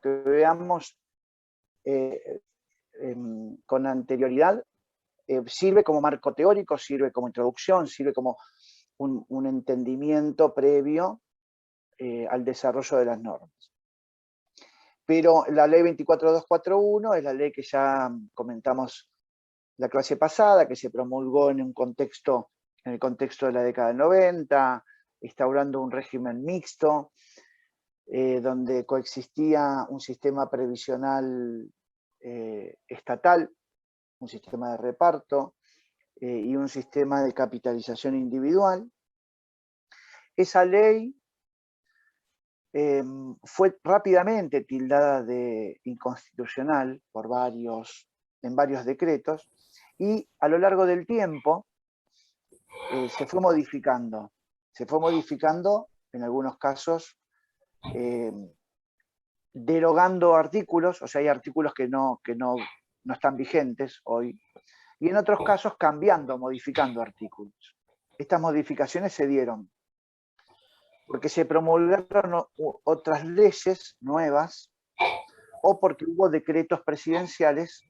que veamos con anterioridad, sirve como marco teórico, sirve como introducción, sirve como un entendimiento previo al desarrollo de las normas. Pero la ley 24241 es la ley que ya comentamos la clase pasada, que se promulgó en el contexto de la década del 90, instaurando un régimen mixto, donde coexistía un sistema previsional estatal, un sistema de reparto y un sistema de capitalización individual. Esa ley fue rápidamente tildada de inconstitucional en varios decretos, y a lo largo del tiempo se fue modificando en algunos casos, derogando artículos, o sea, hay artículos que no están vigentes hoy, y en otros casos modificando artículos. Estas modificaciones se dieron porque se promulgaron otras leyes nuevas o porque hubo decretos presidenciales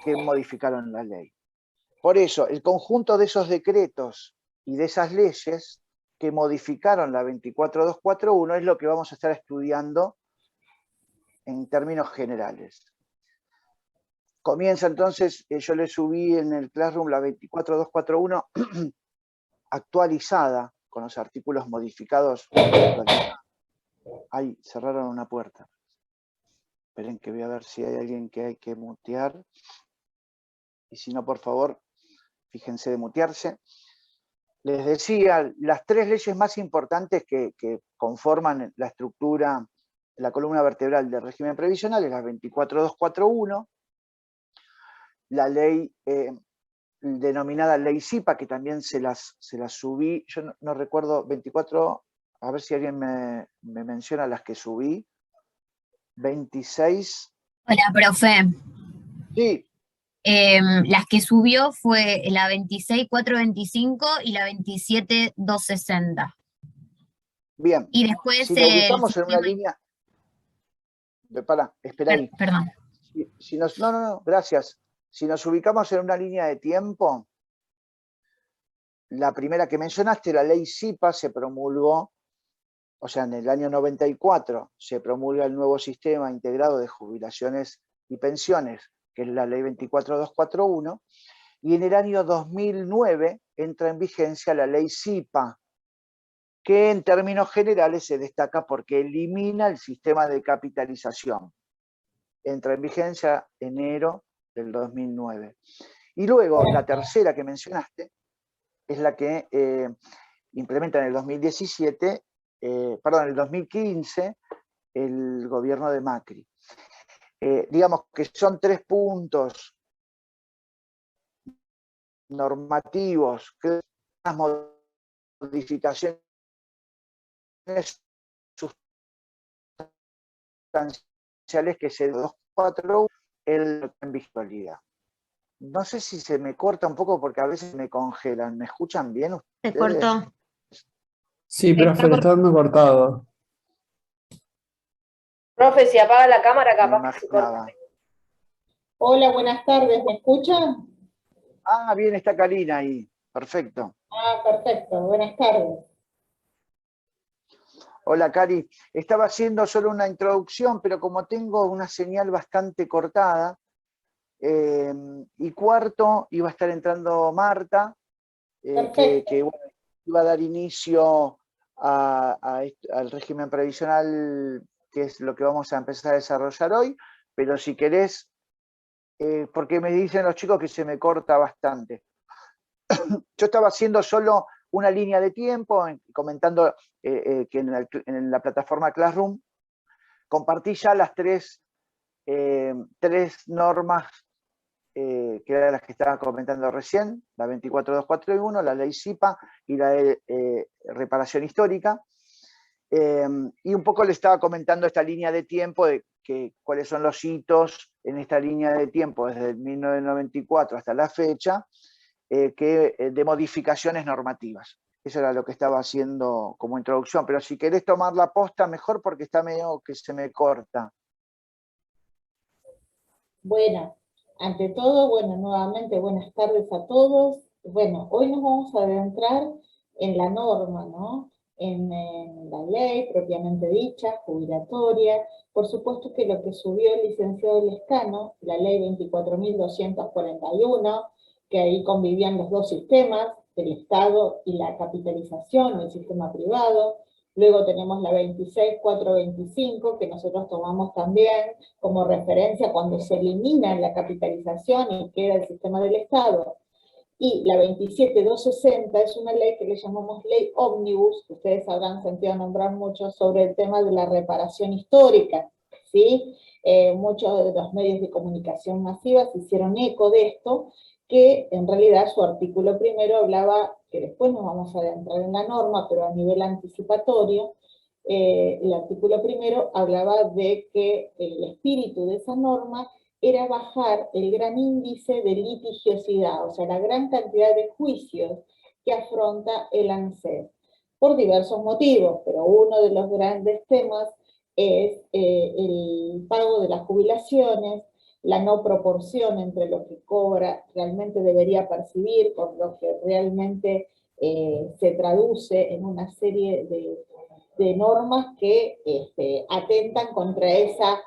que modificaron la ley. Por eso, el conjunto de esos decretos y de esas leyes que modificaron la 24241 es lo que vamos a estar estudiando en términos generales. Comienza entonces, yo le subí en el Classroom la 24241 actualizada, con los artículos modificados. Ay, cerraron una puerta. Esperen que voy a ver si hay alguien que hay que mutear. Y si no, por favor, fíjense de mutearse. Les decía, las tres leyes más importantes que conforman la estructura, la columna vertebral del régimen previsional es la 24241, la ley denominada Ley SIPA, que también se las subí, yo no recuerdo, 24, a ver si alguien me menciona las que subí. 26. Hola, profe. Sí. Las que subió fue la 26.425 y la 27.260. Bien. Y después si nos ubicamos en una línea... espera ahí. Perdón. No, gracias. Si nos ubicamos en una línea de tiempo, la primera que mencionaste, la ley SIPA, se promulgó, o sea, en el año 94 se promulga el nuevo sistema integrado de jubilaciones y pensiones, que es la ley 24241, y en el año 2009 entra en vigencia la ley SIPA, que en términos generales se destaca porque elimina el sistema de capitalización. Entra en vigencia enero del 2009. Y luego, la tercera que mencionaste, es la que implementa en el 2017, en el 2015, el gobierno de Macri. Digamos que son 3 puntos normativos, que las modificaciones sustanciales que se 241 en virtualidad. No sé si se me corta un poco porque a veces me congelan. ¿Me escuchan bien ustedes? Se cortó. Sí, profe, le está dando cortado. Profe, si apaga la cámara, capaz que se corta. imaginaba. Hola, buenas tardes, ¿me escuchan? Ah, bien, está Karina ahí. Perfecto. Ah, perfecto, buenas tardes. Hola, Cari. Estaba haciendo solo una introducción, pero como tengo una señal bastante cortada, y cuarto iba a estar entrando Marta, que bueno, iba a dar inicio al régimen previsional, que es lo que vamos a empezar a desarrollar hoy, pero si querés, porque me dicen los chicos que se me corta bastante. Yo estaba haciendo solo una línea de tiempo, comentando que en la plataforma Classroom compartí ya las tres normas que eran las que estaba comentando recién, la 24241, la ley SIPA y la de reparación histórica. Y un poco le estaba comentando esta línea de tiempo, de cuáles son los hitos en esta línea de tiempo desde 1994 hasta la fecha, de modificaciones normativas. Eso era lo que estaba haciendo como introducción, pero si querés tomar la posta, mejor, porque está medio que se me corta. Bueno, ante todo, bueno, nuevamente buenas tardes a todos. Bueno, hoy nos vamos a adentrar en la norma, ¿no? En la ley propiamente dicha, jubilatoria. Por supuesto que lo que subió el licenciado Lescano, la ley 24.241, que ahí convivían los dos sistemas, el Estado y la capitalización, o el sistema privado. Luego tenemos la 26.425, que nosotros tomamos también como referencia cuando se elimina la capitalización y queda el sistema del Estado. Y la 27.260 es una ley que le llamamos ley ómnibus, que ustedes habrán sentido nombrar mucho, sobre el tema de la reparación histórica, ¿sí? Muchos de los medios de comunicación masivas hicieron eco de esto, que en realidad su artículo primero hablaba, que después nos vamos a adentrar en la norma, pero a nivel anticipatorio, el artículo primero hablaba de que el espíritu de esa norma era bajar el gran índice de litigiosidad, o sea, la gran cantidad de juicios que afronta el ANSES, por diversos motivos, pero uno de los grandes temas es el pago de las jubilaciones, la no proporción entre lo que cobra, realmente debería percibir, con lo que realmente se traduce en una serie de normas que atentan contra esa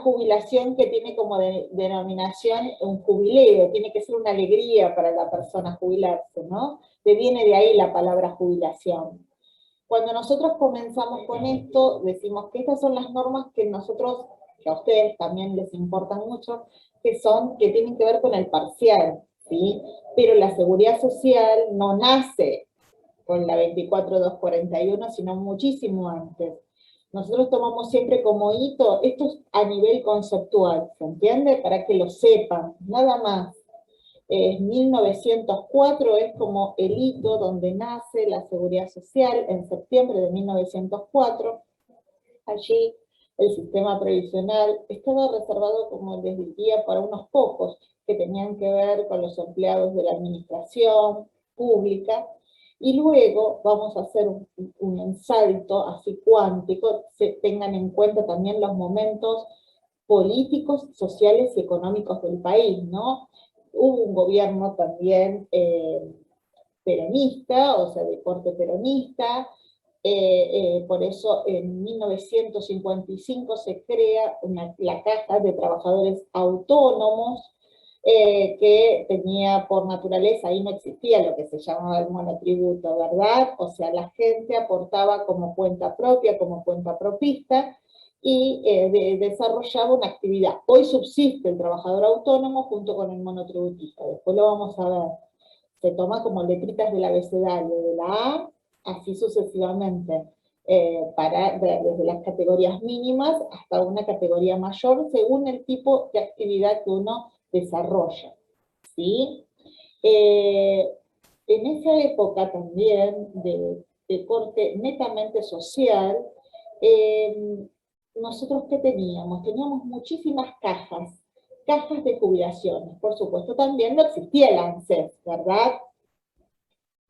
jubilación que tiene como denominación un jubileo, tiene que ser una alegría para la persona jubilarse, ¿no? Viene de ahí la palabra jubilación. Cuando nosotros comenzamos con esto, decimos que estas son las normas que nosotros, que a ustedes también les importan mucho, que tienen que ver con el parcial, ¿sí? Pero la seguridad social no nace con la 24.241, sino muchísimo antes. Nosotros tomamos siempre como hito, esto es a nivel conceptual, ¿se entiende? Para que lo sepan, nada más. 1904 es como el hito donde nace la seguridad social, en septiembre de 1904. Allí el sistema previsional estaba reservado, como les diría, para unos pocos, que tenían que ver con los empleados de la administración pública, y luego vamos a hacer un salto así cuántico, tengan en cuenta también los momentos políticos, sociales y económicos del país, ¿no? Hubo un gobierno también peronista, o sea, de corte peronista, por eso en 1955 se crea la Caja de Trabajadores Autónomos, que tenía por naturaleza, ahí no existía lo que se llamaba el monotributo, ¿verdad? O sea, la gente aportaba como cuenta propia, como cuenta propista, y desarrollaba una actividad. Hoy subsiste el trabajador autónomo junto con el monotributista, después lo vamos a ver. Se toma como letritas del abecedario, de la A, así sucesivamente, desde las categorías mínimas hasta una categoría mayor, según el tipo de actividad que uno desarrolla, ¿sí? En esa época también, de corte netamente social, nosotros ¿qué teníamos? Teníamos muchísimas cajas de jubilaciones, por supuesto también no existía el ANSES, ¿verdad?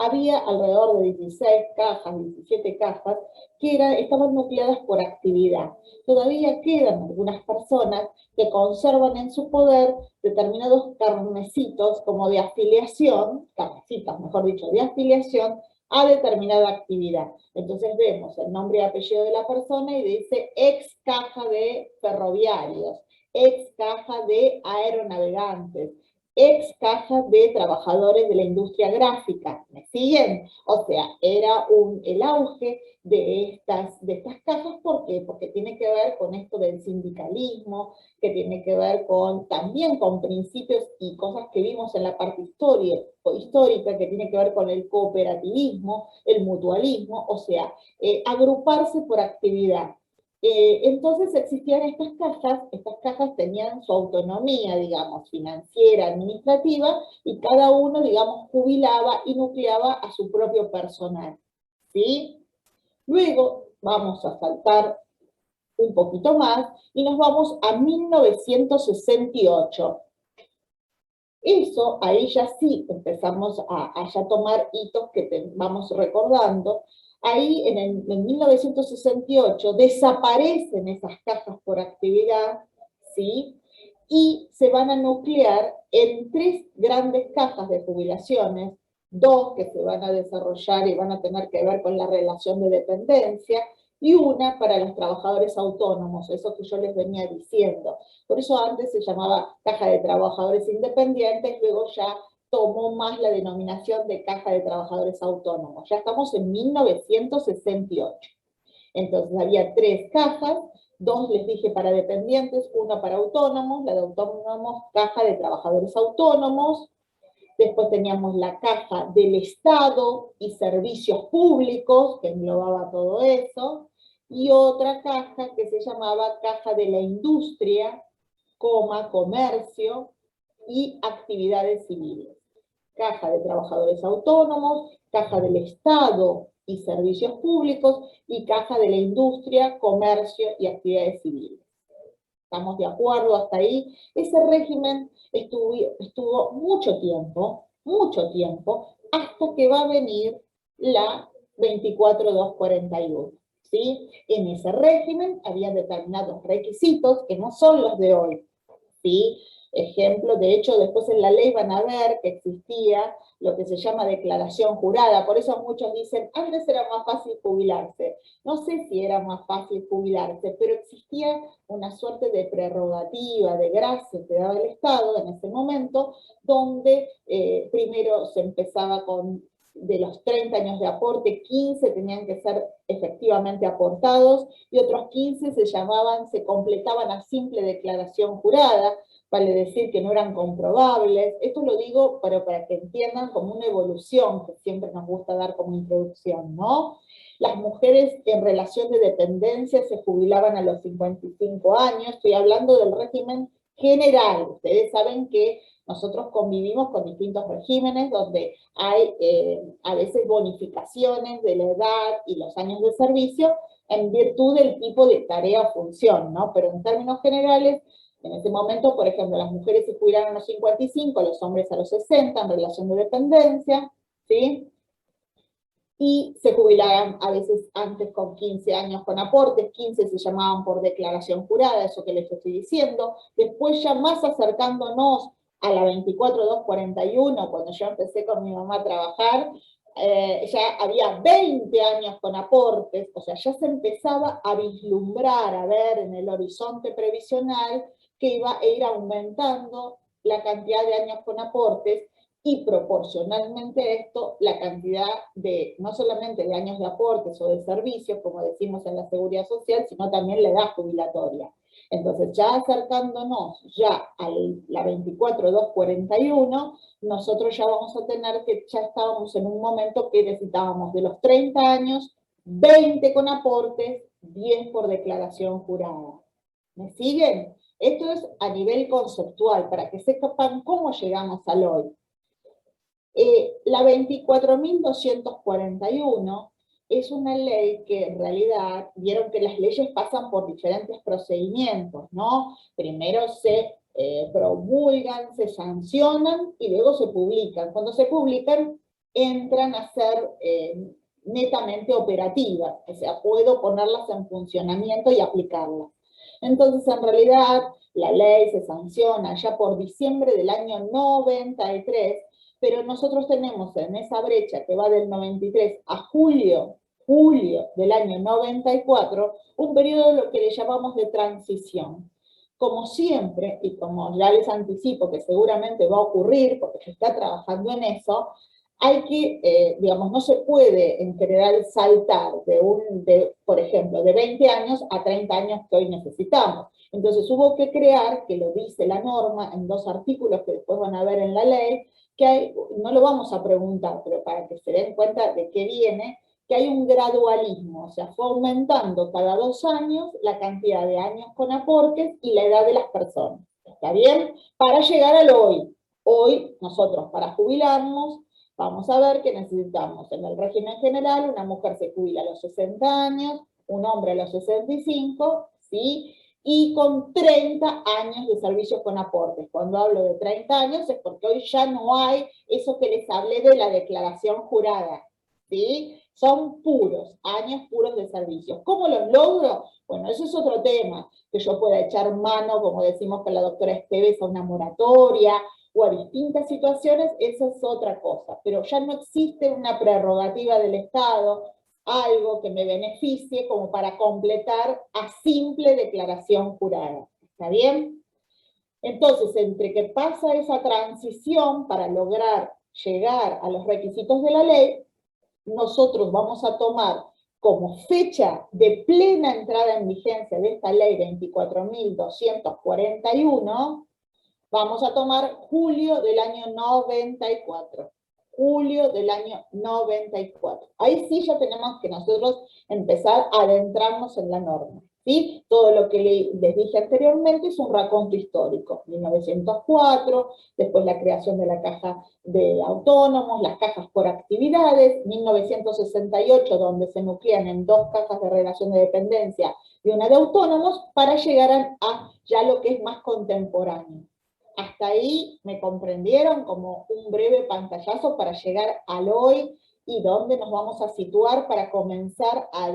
Había alrededor de 16 cajas, 17 cajas, que estaban nucleadas por actividad. Todavía quedan algunas personas que conservan en su poder determinados carnecitos como de afiliación, carnecitos, mejor dicho, de afiliación a determinada actividad. Entonces vemos el nombre y apellido de la persona y dice ex caja de ferroviarios, ex caja de aeronavegantes, ex caja de trabajadores de la industria gráfica, ¿me siguen? O sea, era el auge de estas cajas, ¿por qué? Porque tiene que ver con esto del sindicalismo, que tiene que ver también con principios y cosas que vimos en la parte histórica, que tiene que ver con el cooperativismo, el mutualismo, o sea, agruparse por actividad. Entonces existían estas cajas tenían su autonomía, digamos, financiera, administrativa, y cada uno, digamos, jubilaba y nucleaba a su propio personal, ¿sí? Luego vamos a saltar un poquito más y nos vamos a 1968. Eso, ahí ya sí empezamos a ya tomar hitos que vamos recordando. Ahí en 1968 desaparecen esas cajas por actividad, ¿sí? y se van a nuclear en 3 grandes cajas de jubilaciones, 2 que se van a desarrollar y van a tener que ver con la relación de dependencia, y una para los trabajadores autónomos, eso que yo les venía diciendo. Por eso antes se llamaba caja de trabajadores independientes, luego ya tomó más la denominación de caja de trabajadores autónomos. Ya estamos en 1968. Entonces había 3 cajas, 2 les dije para dependientes, 1 para autónomos, la de autónomos, caja de trabajadores autónomos. Después teníamos la caja del Estado y servicios públicos, que englobaba todo eso, y otra caja que se llamaba caja de la industria, comercio y actividades civiles. Caja de trabajadores autónomos, caja del Estado y servicios públicos, y caja de la industria, comercio y actividades civiles. ¿Estamos de acuerdo hasta ahí? Ese régimen estuvo mucho tiempo, hasta que va a venir la 24241. ¿Sí? En ese régimen había determinados requisitos que no son los de hoy. ¿Sí? Ejemplo, de hecho, después en la ley van a ver que existía lo que se llama declaración jurada, por eso muchos dicen, antes era más fácil jubilarse. No sé si era más fácil jubilarse, pero existía una suerte de prerrogativa, de gracia que daba el Estado en ese momento, donde primero se empezaba con, de los 30 años de aporte, 15 tenían que ser efectivamente aportados, y otros 15 se completaban a simple declaración jurada, vale decir que no eran comprobables. Esto lo digo para que entiendan como una evolución que siempre nos gusta dar como introducción, ¿no? Las mujeres en relación de dependencia se jubilaban a los 55 años, estoy hablando del régimen general. Ustedes saben que nosotros convivimos con distintos regímenes donde hay a veces bonificaciones de la edad y los años de servicio en virtud del tipo de tarea o función, ¿no? Pero en términos generales, en ese momento, por ejemplo, las mujeres se jubilaron a los 55, los hombres a los 60 en relación de dependencia, ¿sí? Y se jubilaban a veces antes con 15 años con aportes, 15 se llamaban por declaración jurada, eso que les estoy diciendo. Después ya más acercándonos a la 24241, cuando yo empecé con mi mamá a trabajar, ya había 20 años con aportes, o sea, ya se empezaba a vislumbrar, a ver en el horizonte previsional que iba a ir aumentando la cantidad de años con aportes, y proporcionalmente a esto, la cantidad de, no solamente de años de aportes o de servicios, como decimos en la Seguridad Social, sino también la edad jubilatoria. Entonces, ya acercándonos ya a la 24241, nosotros ya vamos a tener que, ya estábamos en un momento que necesitábamos de los 30 años, 20 con aportes, 10 por declaración jurada. ¿Me siguen? Esto es a nivel conceptual, para que sepan cómo llegamos al hoy. La 24.241 es una ley que en realidad, vieron que las leyes pasan por diferentes procedimientos, ¿no? Primero se promulgan, se sancionan y luego se publican. Cuando se publican, entran a ser netamente operativas, o sea, puedo ponerlas en funcionamiento y aplicarlas. Entonces, en realidad, la ley se sanciona ya por diciembre del año 93, pero nosotros tenemos en esa brecha que va del 93 a julio del año 94, un periodo lo que le llamamos de transición. Como siempre, y como ya les anticipo que seguramente va a ocurrir, porque se está trabajando en eso, hay que, digamos, no se puede en general saltar por ejemplo, de 20 años a 30 años que hoy necesitamos. Entonces hubo que crear, que lo dice la norma en 2 artículos que después van a ver en la ley, que hay, no lo vamos a preguntar, pero para que se den cuenta de qué viene, que hay un gradualismo, o sea, fue aumentando cada 2 años la cantidad de años con aportes y la edad de las personas. ¿Está bien? Para llegar al hoy. Hoy, nosotros para jubilarnos, vamos a ver que necesitamos en el régimen general, una mujer se jubila a los 60 años, un hombre a los 65, ¿sí? Y con 30 años de servicios con aportes. Cuando hablo de 30 años es porque hoy ya no hay eso que les hablé de la declaración jurada. ¿sí? Son puros, años puros de servicio. ¿Cómo los logro? Bueno, eso es otro tema, que yo pueda echar mano, como decimos con la doctora Esteves, a una moratoria, o a distintas situaciones, eso es otra cosa. Pero ya no existe una prerrogativa del Estado, algo que me beneficie como para completar a simple declaración jurada. ¿Está bien? Entonces, entre que pasa esa transición para lograr llegar a los requisitos de la ley, nosotros vamos a tomar como fecha de plena entrada en vigencia de esta ley 24.241, vamos a tomar julio del año 94. Julio del año 94. Ahí sí ya tenemos que nosotros empezar a adentrarnos en la norma. ¿Sí? Todo lo que les dije anteriormente es un raconto histórico. 1904, después la creación de la caja de autónomos, las cajas por actividades, 1968, donde se nuclean en 2 cajas de relación de dependencia y una de autónomos, para llegar a ya lo que es más contemporáneo. Hasta ahí me comprendieron, como un breve pantallazo para llegar al hoy y dónde nos vamos a situar para comenzar a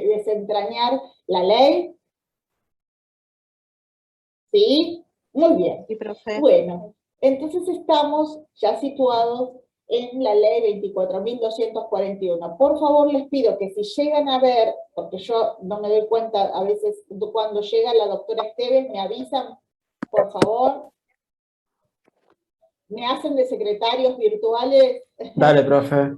desentrañar la ley. ¿Sí? Muy bien. Sí, profe. Bueno, entonces estamos ya situados en la ley 24.241. Por favor, les pido que si llegan a ver, porque yo no me doy cuenta, a veces cuando llega la doctora Esteves me avisan, por favor. ¿Me hacen de secretarios virtuales? Dale, profe.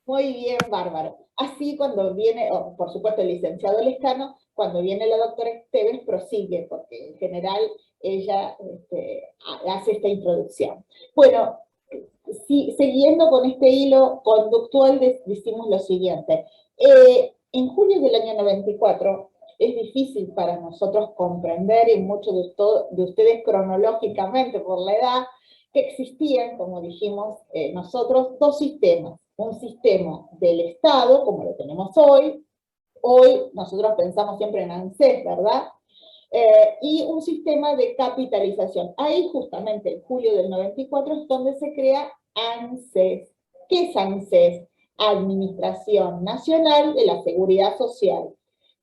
Muy bien, bárbaro. Así cuando viene, por supuesto el licenciado Lescano, cuando viene la doctora Esteves prosigue, porque en general ella hace esta introducción. Bueno, siguiendo con este hilo conductual, decimos lo siguiente. En julio del año 94, es difícil para nosotros comprender, y muchos de ustedes cronológicamente por la edad, que existían, como dijimos nosotros, 2 sistemas. Un sistema del Estado, como lo tenemos hoy nosotros pensamos siempre en ANSES, ¿verdad? Y un sistema de capitalización. Ahí justamente en julio del 94 es donde se crea ANSES. ¿Qué es ANSES? Administración Nacional de la Seguridad Social.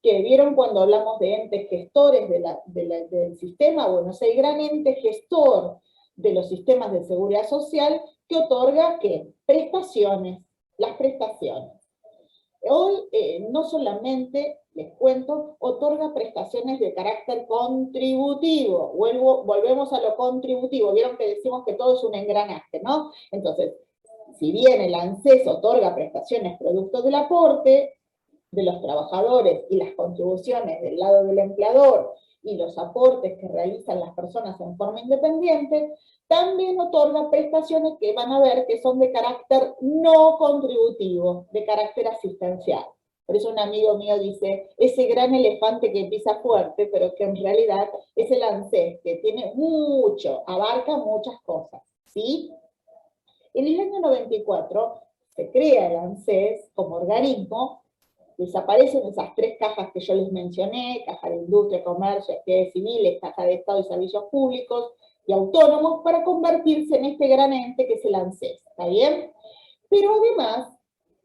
Que vieron cuando hablamos de entes gestores del sistema, bueno, es el gran ente gestor de los sistemas de seguridad social que otorga, ¿qué? Prestaciones, las prestaciones. Hoy no solamente, les cuento, otorga prestaciones de carácter contributivo. Volvemos a lo contributivo. Vieron que decimos que todo es un engranaje, ¿no? Entonces, si bien el ANSES otorga prestaciones producto del aporte de los trabajadores y las contribuciones del lado del empleador y los aportes que realizan las personas en forma independiente, también otorga prestaciones que van a ver que son de carácter no contributivo, de carácter asistencial. Por eso un amigo mío dice, ese gran elefante que pisa fuerte, pero que en realidad es el ANSES, que tiene mucho, abarca muchas cosas, ¿sí? En el año 94 se crea el ANSES como organismo, desaparecen esas 3 cajas que yo les mencioné, caja de industria, comercio, actividades civiles, caja de Estado y servicios públicos, y autónomos, para convertirse en este gran ente que es el ANSES, ¿está bien? Pero además,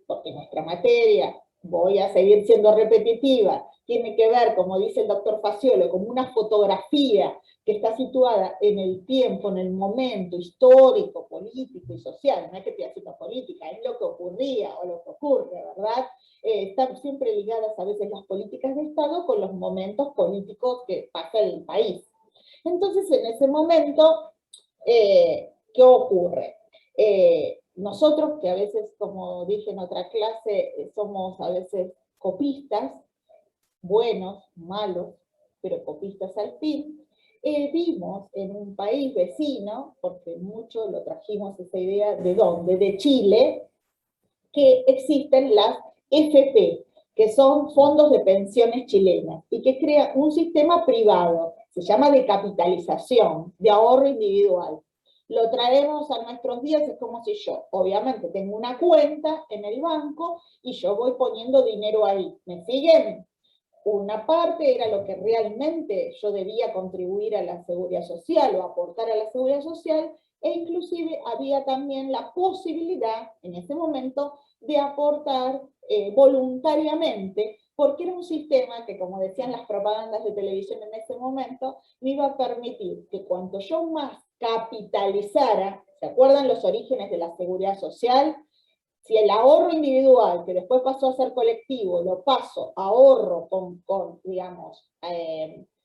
porque nuestra materia, voy a seguir siendo repetitiva, tiene que ver, como dice el doctor Faciolo, como una fotografía que está situada en el tiempo, en el momento histórico, político y social, no es que esté haciendo política, es lo que ocurría o lo que ocurre, ¿verdad? Están siempre ligadas a veces las políticas de Estado con los momentos políticos que pasa en el país. Entonces, en ese momento, ¿qué ocurre? Nosotros, que a veces, como dije en otra clase, somos a veces copistas, buenos, malos, pero copistas al fin, vimos en un país vecino, porque mucho lo trajimos esa idea, ¿de dónde? De Chile, que existen las FP, que son fondos de pensiones chilenas, y que crea un sistema privado, se llama de capitalización, de ahorro individual. Lo traemos a nuestros días, es como si yo, obviamente, tengo una cuenta en el banco, y yo voy poniendo dinero ahí. ¿Me siguen? Una parte era lo que realmente yo debía contribuir a la seguridad social, o aportar a la seguridad social, e inclusive había también la posibilidad, en ese momento, de aportar voluntariamente, porque era un sistema que, como decían las propagandas de televisión en ese momento, me iba a permitir que cuanto yo más capitalizara, ¿se acuerdan los orígenes de la seguridad social? Si el ahorro individual, que después pasó a ser colectivo, lo paso a ahorro digamos,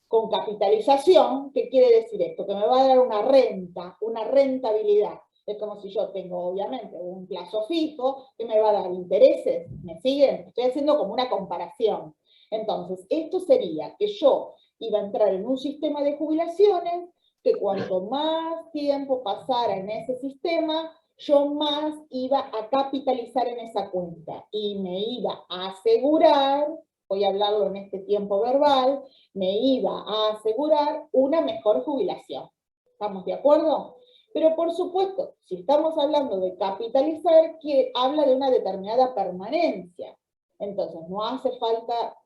con capitalización, ¿qué quiere decir esto? Que me va a dar una renta, una rentabilidad. Es como si yo tengo, obviamente, un plazo fijo que me va a dar intereses. ¿Me siguen? Estoy haciendo como una comparación. Entonces, esto sería que yo iba a entrar en un sistema de jubilaciones que cuanto más tiempo pasara en ese sistema, yo más iba a capitalizar en esa cuenta y me iba a asegurar, voy a hablarlo en este tiempo verbal, me iba a asegurar una mejor jubilación. ¿Estamos de acuerdo? Pero por supuesto, si estamos hablando de capitalizar, que habla de una determinada permanencia. Entonces no hace falta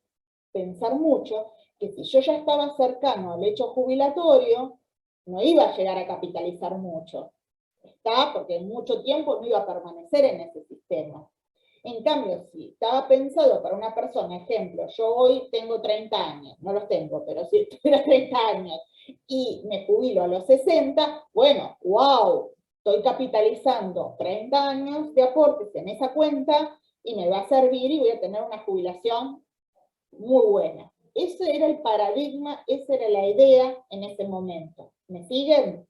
pensar mucho que si yo ya estaba cercano al hecho jubilatorio, no iba a llegar a capitalizar mucho. Está, porque en mucho tiempo no iba a permanecer en ese sistema. En cambio, si estaba pensado para una persona, ejemplo, yo hoy tengo 30 años, no los tengo, pero si tuviera 30 años y me jubilo a los 60, bueno, wow, estoy capitalizando 30 años de aportes en esa cuenta y me va a servir y voy a tener una jubilación muy buena. Ese era el paradigma, esa era la idea en ese momento. ¿Me siguen?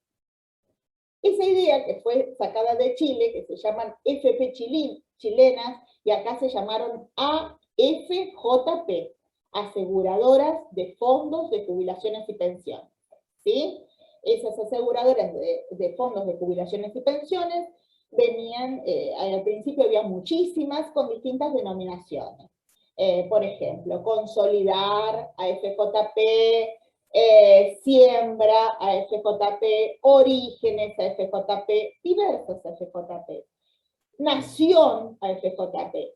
Esa idea que fue sacada de Chile, que se llaman FP chilenas, y acá se llamaron AFJP, aseguradoras de fondos de jubilaciones y pensiones. ¿Sí? Esas aseguradoras de fondos de jubilaciones y pensiones venían, al principio había muchísimas con distintas denominaciones. Por ejemplo, Consolidar, AFJP, Siembra, AFJP, Orígenes, AFJP, diversas AFJP. Nación, AFJP,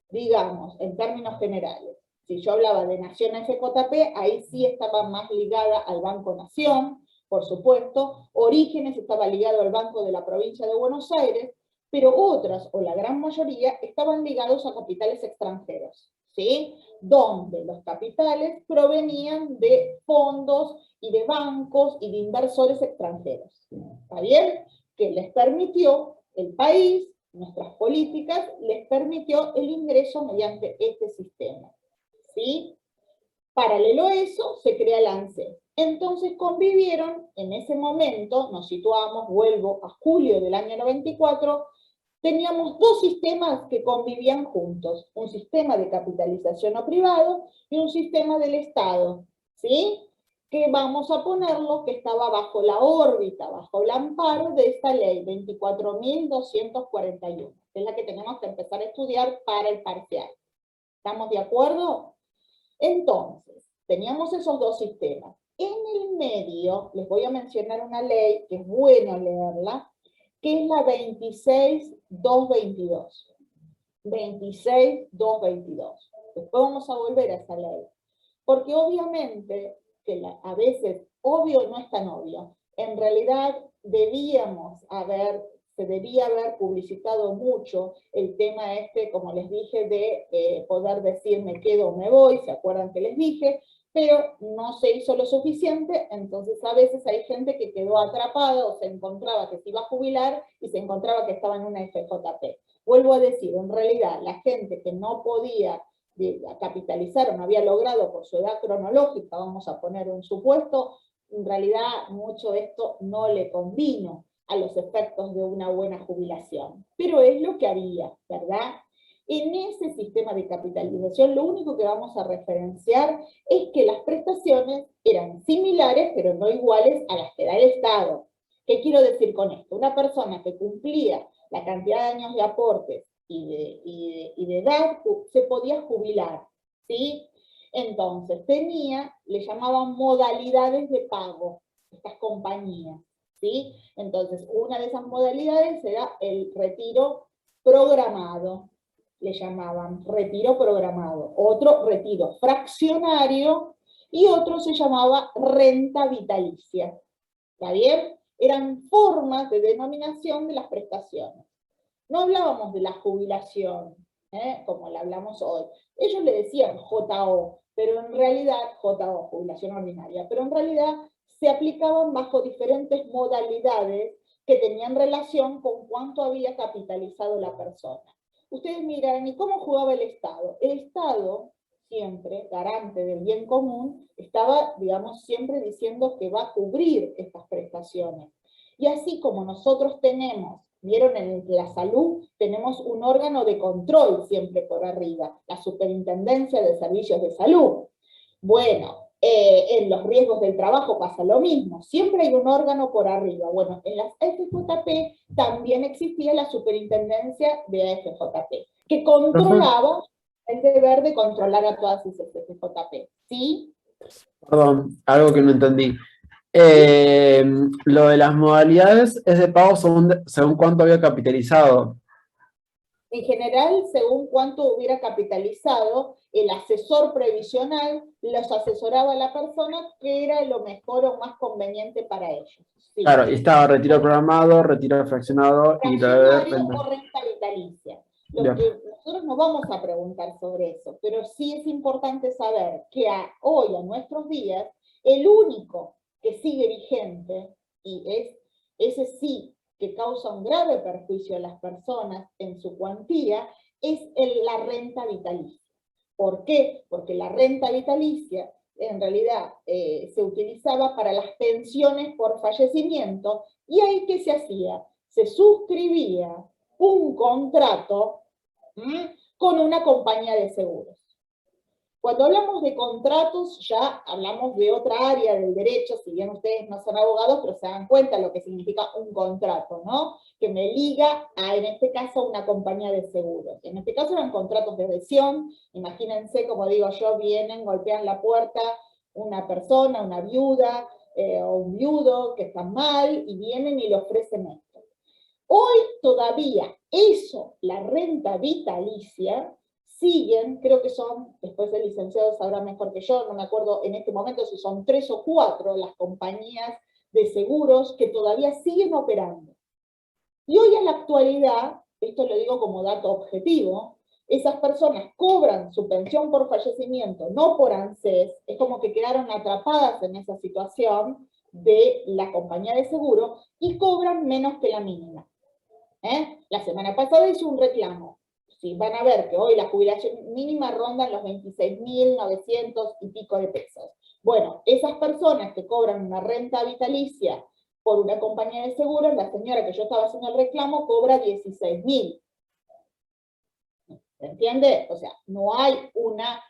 digamos, en términos generales. Si yo hablaba de Nación AFJP, ahí sí estaba más ligada al Banco Nación, por supuesto. Orígenes estaba ligado al Banco de la Provincia de Buenos Aires, pero otras, o la gran mayoría, estaban ligados a capitales extranjeros, ¿sí? Donde los capitales provenían de fondos y de bancos y de inversores extranjeros. ¿Está bien? Que les permitió el país, nuestras políticas, les permitió el ingreso mediante este sistema. ¿Sí? Paralelo a eso, se crea el ANSES. Entonces convivieron, en ese momento, nos situábamos, vuelvo a julio del año 94, teníamos dos sistemas que convivían juntos, un sistema de capitalización no privado y un sistema del Estado, ¿sí? Que vamos a ponerlo que estaba bajo la órbita, bajo el amparo de esta ley 24.241, que es la que tenemos que empezar a estudiar para el parcial. ¿Estamos de acuerdo? Entonces, teníamos esos dos sistemas. En el medio, les voy a mencionar una ley, que es bueno leerla, que es la 26.222. 26.222. Después vamos a volver a esa ley. Porque obviamente, que a veces, obvio no es tan obvio, en realidad se debía haber publicitado mucho el tema este, como les dije, de poder decir me quedo o me voy, ¿se acuerdan que les dije? Pero no se hizo lo suficiente, entonces a veces hay gente que quedó atrapada o se encontraba que se iba a jubilar y se encontraba que estaba en una FJP. Vuelvo a decir, en realidad la gente que no podía capitalizar o no había logrado por su edad cronológica, vamos a poner un supuesto, en realidad mucho esto no le convino a los efectos de una buena jubilación. Pero es lo que había, ¿verdad? En ese sistema de capitalización lo único que vamos a referenciar es que las prestaciones eran similares, pero no iguales a las que da el Estado. ¿Qué quiero decir con esto? Una persona que cumplía la cantidad de años de aportes y de edad se podía jubilar, ¿sí? Entonces le llamaban modalidades de pago, estas compañías, ¿sí? Entonces una de esas modalidades era el retiro programado, le llamaban retiro programado, otro retiro fraccionario y otro se llamaba renta vitalicia. ¿Está bien? eran formas de denominación de las prestaciones. No hablábamos de la jubilación, como la hablamos hoy. Ellos le decían JO, pero en realidad, JO, jubilación ordinaria, pero en realidad se aplicaban bajo diferentes modalidades que tenían relación con cuánto había capitalizado la persona. Ustedes miran, ¿y cómo jugaba el Estado? El Estado, siempre, garante del bien común, estaba, digamos, siempre diciendo que va a cubrir estas prestaciones. Y así como nosotros tenemos, vieron en la salud, tenemos un órgano de control siempre por arriba, la Superintendencia de Servicios de Salud. Bueno, en los riesgos del trabajo pasa lo mismo, siempre hay un órgano por arriba. Bueno, en las AFJP también existía la Superintendencia de AFJP, que controlaba el deber de controlar a todas esas AFJP, ¿sí? Perdón, algo que no entendí. Lo de las modalidades es de pago según cuánto había capitalizado. En general, según cuánto hubiera capitalizado, el asesor previsional los asesoraba a la persona que era lo mejor o más conveniente para ellos. Sí. Claro, y estaba retiro programado, retiro fraccionado y Fraccionario o renta vitalicia. Lo Ya. que nosotros no vamos a preguntar sobre eso, pero sí es importante saber que hoy, a nuestros días, el único que sigue vigente, y es ese sí que causa un grave perjuicio a las personas en su cuantía, es la renta vitalicia. ¿Por qué? Porque la renta vitalicia en realidad se utilizaba para las pensiones por fallecimiento, y ahí ¿qué se hacía? Se suscribía un contrato con una compañía de seguros. Cuando hablamos de contratos, ya hablamos de otra área del derecho, si bien ustedes no son abogados, pero se dan cuenta de lo que significa un contrato, ¿no? Que me liga a, en este caso, una compañía de seguros. En este caso eran contratos de adhesión. Imagínense, como digo yo, vienen, golpean la puerta una persona, una viuda o un viudo que está mal, y vienen y le ofrecen esto. Hoy todavía eso, la renta vitalicia, siguen, creo que son, después el licenciado sabrá mejor que yo, no me acuerdo en este momento si son 3 o 4 las compañías de seguros que todavía siguen operando. Y hoy en la actualidad, esto lo digo como dato objetivo, esas personas cobran su pensión por fallecimiento, no por ANSES, es como que quedaron atrapadas en esa situación de la compañía de seguro y cobran menos que la mínima. La semana pasada hice un reclamo. Sí, van a ver que hoy la jubilación mínima ronda en los 26.900 y pico de pesos. Bueno, esas personas que cobran una renta vitalicia por una compañía de seguros, la señora que yo estaba haciendo el reclamo cobra 16.000. ¿Se entiende? O sea, no hay una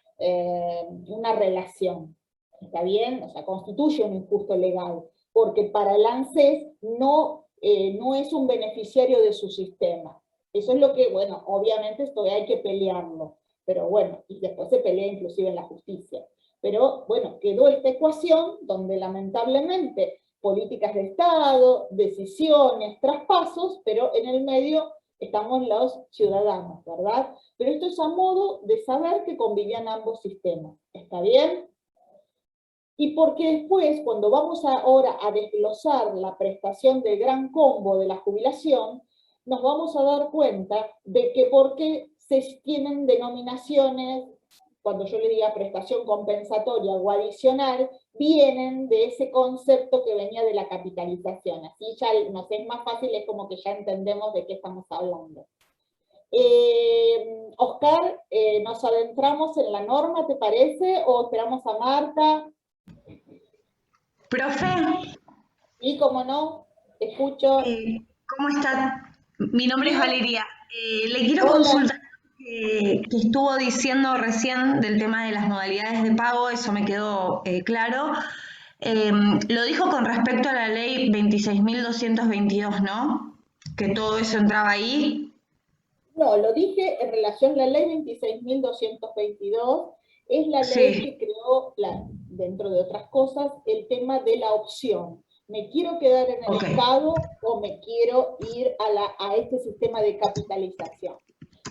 relación. ¿Está bien? O sea, constituye un injusto legal, porque para el ANSES no es un beneficiario de su sistema. Eso es lo que, bueno, obviamente esto hay que pelearlo, pero bueno, y después se pelea inclusive en la justicia. Pero bueno, quedó esta ecuación donde lamentablemente políticas de Estado, decisiones, traspasos, pero en el medio estamos los ciudadanos, ¿verdad? Pero esto es a modo de saber que convivían ambos sistemas, ¿está bien? Y porque después, cuando vamos ahora a desglosar la prestación del gran combo de la jubilación, nos vamos a dar cuenta de que por qué se tienen denominaciones, cuando yo le diga prestación compensatoria o adicional, vienen de ese concepto que venía de la capitalización. Así ya nos es más fácil, es como que ya entendemos de qué estamos hablando. Oscar, ¿nos adentramos en la norma, te parece? ¿O esperamos a Marta? Profe. Sí, cómo no, te escucho. ¿Cómo está? Mi nombre es Valeria. Le quiero Hola. consultar que estuvo diciendo recién del tema de las modalidades de pago, eso me quedó claro. Lo dijo con respecto a la ley 26.222, ¿no? Que todo eso entraba ahí. No, lo dije en relación a la ley 26.222, es la ley que creó, dentro de otras cosas, el tema de la opción. ¿Me quiero quedar en el Estado o me quiero ir a este sistema de capitalización?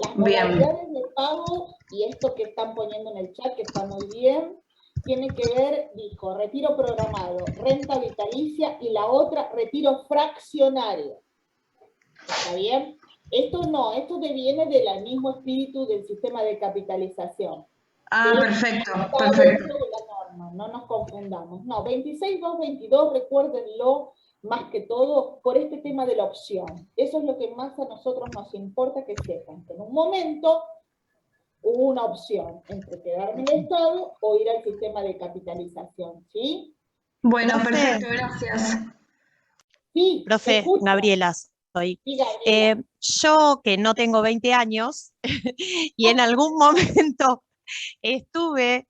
Las modalidades de pago, y esto que están poniendo en el chat, que está muy bien, tiene que ver, dijo, retiro programado, renta vitalicia, y la otra, retiro fraccionario. ¿Está bien? Esto no, esto deviene del mismo espíritu del sistema de capitalización. Ah, ¿Sí? perfecto, Está perfecto. dentro de la norma, no nos confundamos. No, 26.222, recuérdenlo más que todo por este tema de la opción. Eso es lo que más a nosotros nos importa que sepan, que en un momento hubo una opción entre quedarme en el Estado o ir al sistema de capitalización, ¿sí? Bueno, Profe. perfecto, gracias. Sí, Profe, escucha. Gabriela soy. Sí, Gabriela. Yo que no tengo 20 años y en algún momento estuve,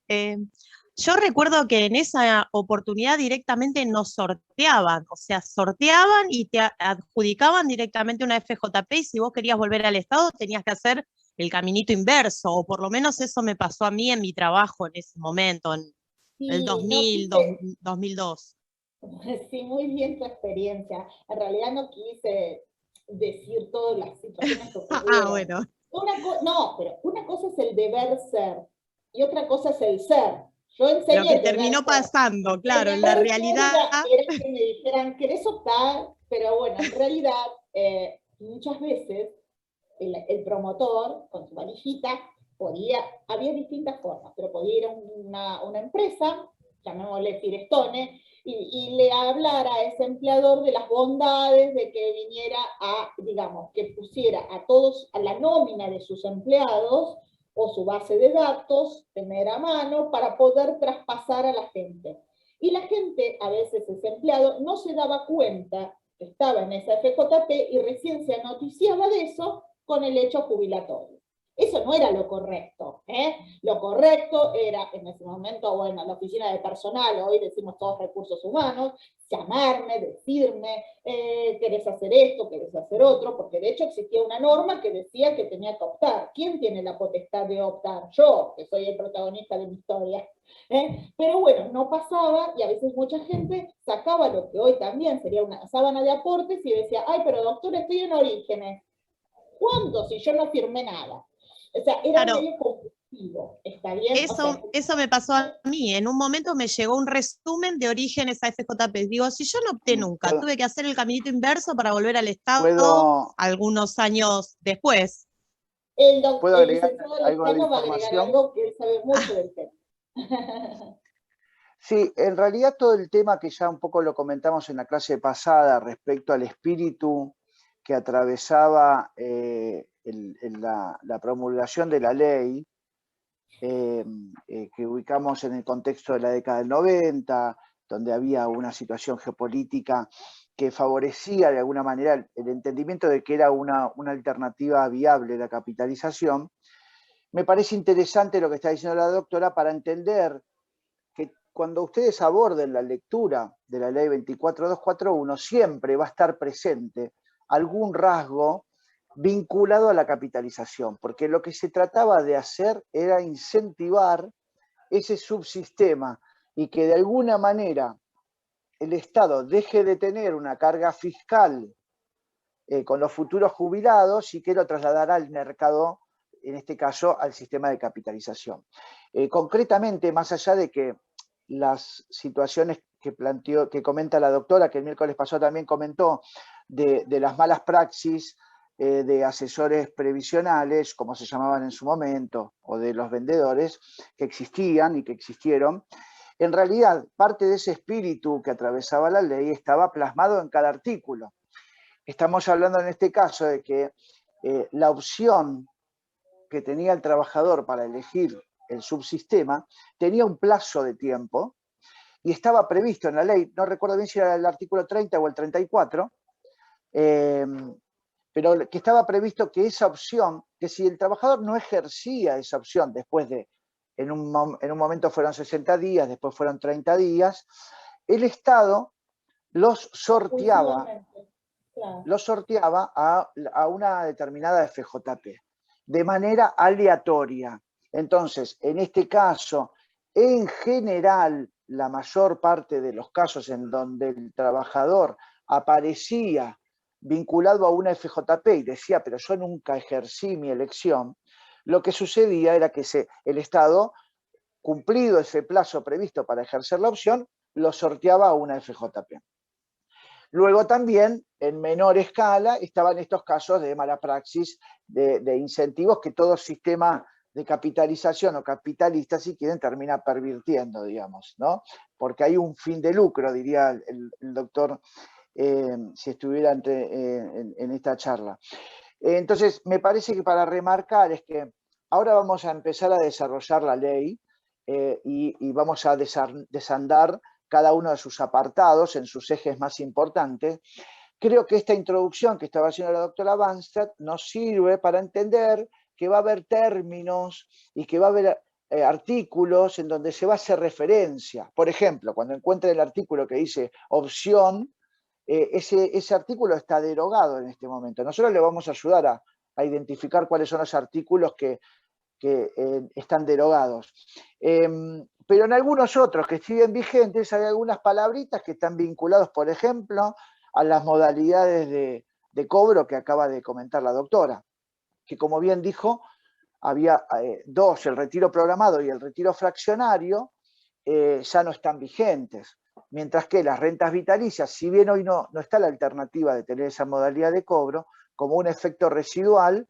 yo recuerdo que en esa oportunidad directamente nos sorteaban, o sea, sorteaban y te adjudicaban directamente una FJP, y si vos querías volver al Estado tenías que hacer el caminito inverso, o por lo menos eso me pasó a mí en mi trabajo en ese momento, en el Sí, no 2000, quise, 2002. sí, muy bien tu experiencia. En realidad no quise decir todas las situaciones que ocurrieron. Bueno. No, pero una cosa es el deber ser y otra cosa es el ser. Yo enseñé Lo que el deber terminó ser. pasando, claro, El en la deber ser realidad. era que me dijeran, ¿querés optar? Pero bueno, en realidad, muchas veces el promotor, con su valijita, había distintas formas, pero podía ir a una empresa, llamémosle Firestone, y le hablara a ese empleador de las bondades de que viniera digamos, que pusiera a todos, a la nómina de sus empleados, o su base de datos, tener a mano, para poder traspasar a la gente. Y la gente, a veces ese empleado, no se daba cuenta que estaba en esa FJP y recién se noticiaba de eso con el hecho jubilatorio. Eso no era lo correcto, ¿eh? Lo correcto era, en ese momento, bueno, la oficina de personal, hoy decimos todos recursos humanos, llamarme, decirme, querés hacer esto, querés hacer otro, porque de hecho existía una norma que decía que tenía que optar. ¿Quién tiene la potestad de optar? Yo, que soy el protagonista de mi historia. Pero bueno, no pasaba, y a veces mucha gente sacaba lo que hoy también sería una sábana de aportes y decía, ay, pero doctor, estoy en Orígenes. ¿Cuándo? Si yo no firmé nada. O sea, era Claro. medio compulsivo, ¿está bien? Eso me pasó a mí. En un momento me llegó un resumen de Orígenes a FJP. Digo, si yo no opté nunca, tuve que hacer el caminito inverso para volver al Estado algunos años después. El ¿Puedo licenciado agregar algo de Lescano va a agregar información? algo que él sabe mucho del tema. Sí, en realidad todo el tema que ya un poco lo comentamos en la clase pasada respecto al espíritu que atravesaba la promulgación de la ley, que ubicamos en el contexto de la década del 90, donde había una situación geopolítica que favorecía de alguna manera el entendimiento de que era una alternativa viable la capitalización. Me parece interesante lo que está diciendo la doctora para entender que cuando ustedes aborden la lectura de la ley 24241 siempre va a estar presente algún rasgo vinculado a la capitalización, porque lo que se trataba de hacer era incentivar ese subsistema y que de alguna manera el Estado deje de tener una carga fiscal con los futuros jubilados y que lo trasladará al mercado, en este caso al sistema de capitalización. Concretamente, más allá de que las situaciones que comenta la doctora, que el miércoles pasado también comentó, de las malas praxis de asesores previsionales, como se llamaban en su momento, o de los vendedores, que existían y que existieron, en realidad parte de ese espíritu que atravesaba la ley estaba plasmado en cada artículo. Estamos hablando en este caso de que la opción que tenía el trabajador para elegir el subsistema tenía un plazo de tiempo y estaba previsto en la ley, no recuerdo bien si era el artículo 30 o el 34, pero que estaba previsto que esa opción, que si el trabajador no ejercía esa opción después de, en un momento fueron 60 días, después fueron 30 días, el Estado los sorteaba a una determinada FJP, de manera aleatoria. Entonces, en este caso, en general, la mayor parte de los casos en donde el trabajador aparecía vinculado a una FJP y decía, pero yo nunca ejercí mi elección, lo que sucedía era que el Estado cumplido ese plazo previsto para ejercer la opción, lo sorteaba a una FJP. Luego también, en menor escala, estaban estos casos de mala praxis, de incentivos que todo sistema de capitalización o capitalista, si quieren, termina pervirtiendo, digamos, ¿no? Porque hay un fin de lucro, diría el doctor, si estuviera en esta charla. Entonces, me parece que para remarcar es que ahora vamos a empezar a desarrollar la ley y vamos a desandar cada uno de sus apartados en sus ejes más importantes. Creo que esta introducción que estaba haciendo la doctora Banstedt nos sirve para entender que va a haber términos y que va a haber artículos en donde se va a hacer referencia. Por ejemplo, cuando encuentre el artículo que dice opción, ese artículo está derogado en este momento. Nosotros le vamos a ayudar a identificar cuáles son los artículos que están derogados. Pero en algunos otros que siguen vigentes hay algunas palabritas que están vinculados, por ejemplo, a las modalidades de cobro que acaba de comentar la doctora, que como bien dijo, había dos, el retiro programado y el retiro fraccionario, ya no están vigentes, mientras que las rentas vitalicias, si bien hoy no está la alternativa de tener esa modalidad de cobro, como un efecto residual,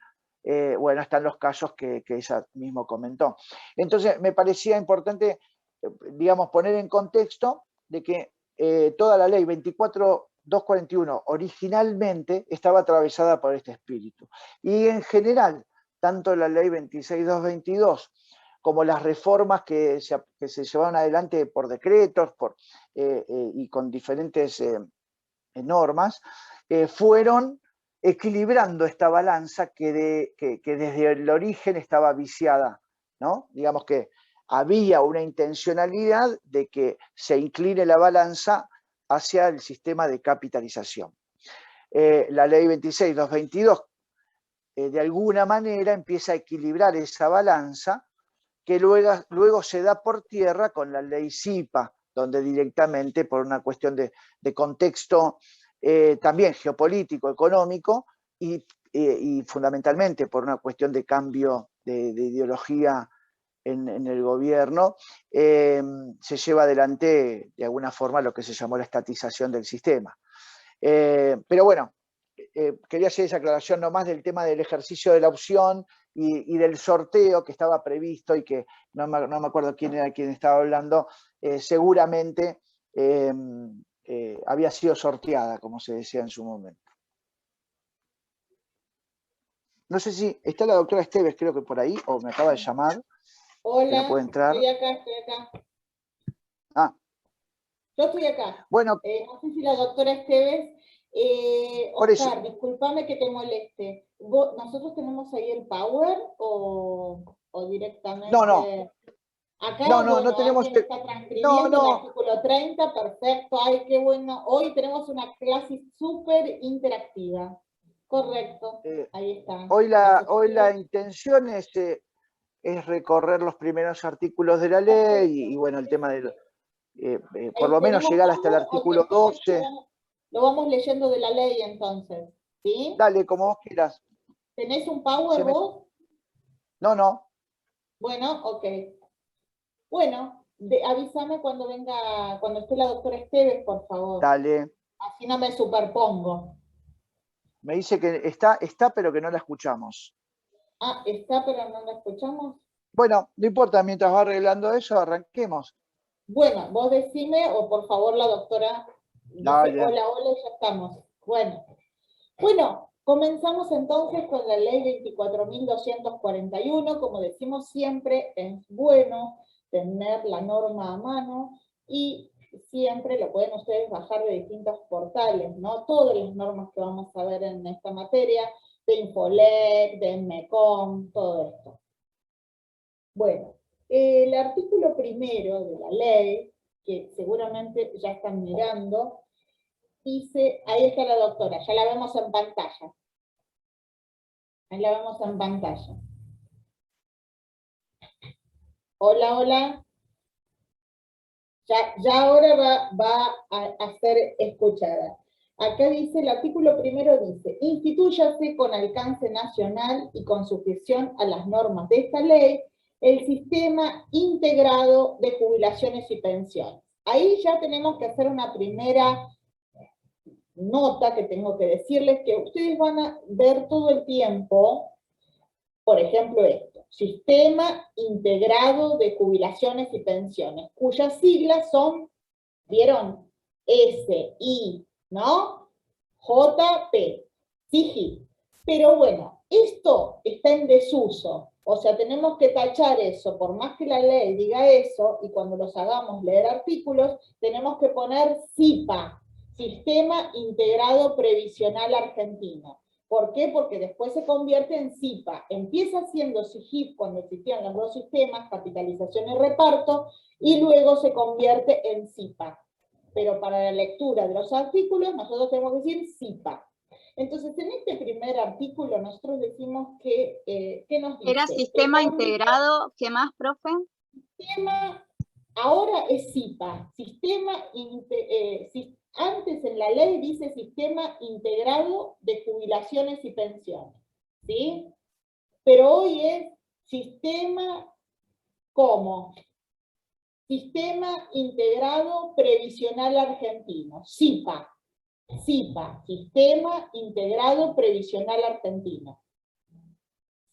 bueno, están los casos que ella mismo comentó. Entonces, me parecía importante, digamos, poner en contexto de que toda la ley 24.241 originalmente estaba atravesada por este espíritu. Y en general, tanto la ley 26.222 como las reformas que se llevaron adelante por decretos y con diferentes normas, fueron equilibrando esta balanza que desde el origen estaba viciada, ¿no? Digamos que había una intencionalidad de que se incline la balanza hacia el sistema de capitalización. La ley 26.222 de alguna manera empieza a equilibrar esa balanza que luego se da por tierra con la ley SIPA, donde directamente por una cuestión de contexto también geopolítico, económico y fundamentalmente por una cuestión de cambio de ideología en el gobierno, se lleva adelante de alguna forma lo que se llamó la estatización del sistema. Pero bueno, quería hacer esa aclaración nomás del tema del ejercicio de la opción y del sorteo que estaba previsto y que no me acuerdo quién era quien estaba hablando, seguramente había sido sorteada, como se decía en su momento. No sé si está la doctora Esteves, creo que por ahí, o me acaba de llamar. Hola, no puede entrar. estoy acá. Ah. Yo estoy acá. Bueno. No sé si la doctora Esteves... Oscar, discúlpame que te moleste. ¿Nosotros tenemos ahí el power o directamente...? No. Acá, no tenemos... está transcribiendo el artículo 30, perfecto, ay, qué bueno. Hoy tenemos una clase súper interactiva. Correcto, ahí está. Hoy la intención es recorrer los primeros artículos de la ley y bueno, el tema de... por lo menos llegar hasta el artículo 12... Lo vamos leyendo de la ley entonces, ¿sí? Dale, como vos quieras. ¿Tenés un power vos? No. Bueno, ok. Bueno, avísame cuando esté la doctora Esteves, por favor. Dale. Así no me superpongo. Me dice que está, pero que no la escuchamos. Ah, está, pero no la escuchamos. Bueno, no importa, mientras va arreglando eso, arranquemos. Bueno, vos decime, o por favor la doctora... Dale. Hola, ya estamos. Bueno, comenzamos entonces con la ley 24.241. Como decimos siempre, es bueno tener la norma a mano y siempre lo pueden ustedes bajar de distintos portales, ¿no? Todas las normas que vamos a ver en esta materia, de Infolec, de MECOM, todo esto. Bueno, el artículo primero de la ley, que seguramente ya están mirando, dice, ahí está la doctora, ya la vemos en pantalla. Ahí la vemos en pantalla. Hola. Ya ahora va a ser escuchada. Acá dice, el artículo primero dice, instituyase con alcance nacional y con sujeción a las normas de esta ley, el sistema integrado de jubilaciones y pensiones. Ahí ya tenemos que hacer una primera nota que tengo que decirles, que ustedes van a ver todo el tiempo, por ejemplo esto, Sistema Integrado de Jubilaciones y Pensiones, cuyas siglas son, ¿vieron? SI, ¿no? JP, SIGI. Pero bueno, esto está en desuso, o sea, tenemos que tachar eso, por más que la ley diga eso, y cuando los hagamos leer artículos, tenemos que poner SIPA, Sistema Integrado Previsional Argentino. ¿Por qué? Porque después se convierte en SIPA. Empieza siendo SIGIP cuando existían los dos sistemas, capitalización y reparto, y luego se convierte en SIPA. Pero para la lectura de los artículos, nosotros tenemos que decir SIPA. Entonces, en este primer artículo, nosotros decimos que, ¿qué nos dice? ¿Era sistema integrado? ¿Qué más, profe? Sistema, ahora es SIPA. Antes en la ley dice Sistema Integrado de Jubilaciones y Pensiones, ¿sí? Pero hoy es Sistema, ¿cómo? Sistema Integrado Previsional Argentino, SIPA. SIPA, Sistema Integrado Previsional Argentino.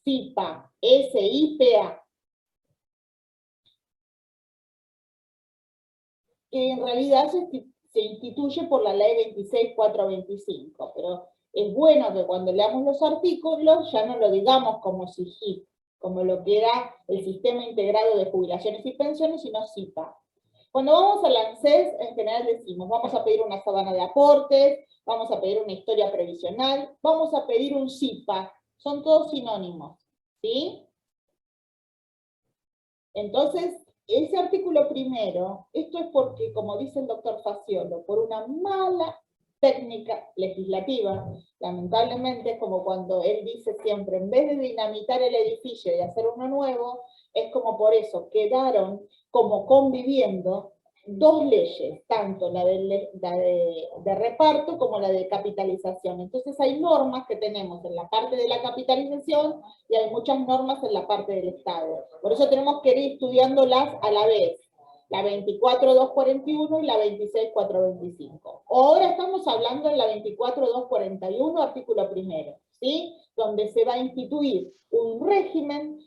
SIPA, SIPA. Que en realidad se instituye por la ley 26425, pero es bueno que cuando leamos los artículos ya no lo digamos como SIGIP, como lo que era el Sistema Integrado de Jubilaciones y Pensiones, sino SIPA. Cuando vamos al ANSES, en general decimos, vamos a pedir una sábana de aportes, vamos a pedir una historia previsional, vamos a pedir un SIPA, son todos sinónimos, ¿sí? Entonces, ese artículo primero, esto es porque, como dice el doctor Faciolo, por una mala técnica legislativa, lamentablemente es como cuando él dice siempre, en vez de dinamitar el edificio y hacer uno nuevo, es como por eso, quedaron como conviviendo dos leyes, tanto la de reparto como la de capitalización. Entonces hay normas que tenemos en la parte de la capitalización y hay muchas normas en la parte del Estado. Por eso tenemos que ir estudiándolas a la vez, la 24.241 y la 26.425. Ahora estamos hablando en la 24.241, artículo primero, ¿sí? Donde se va a instituir un régimen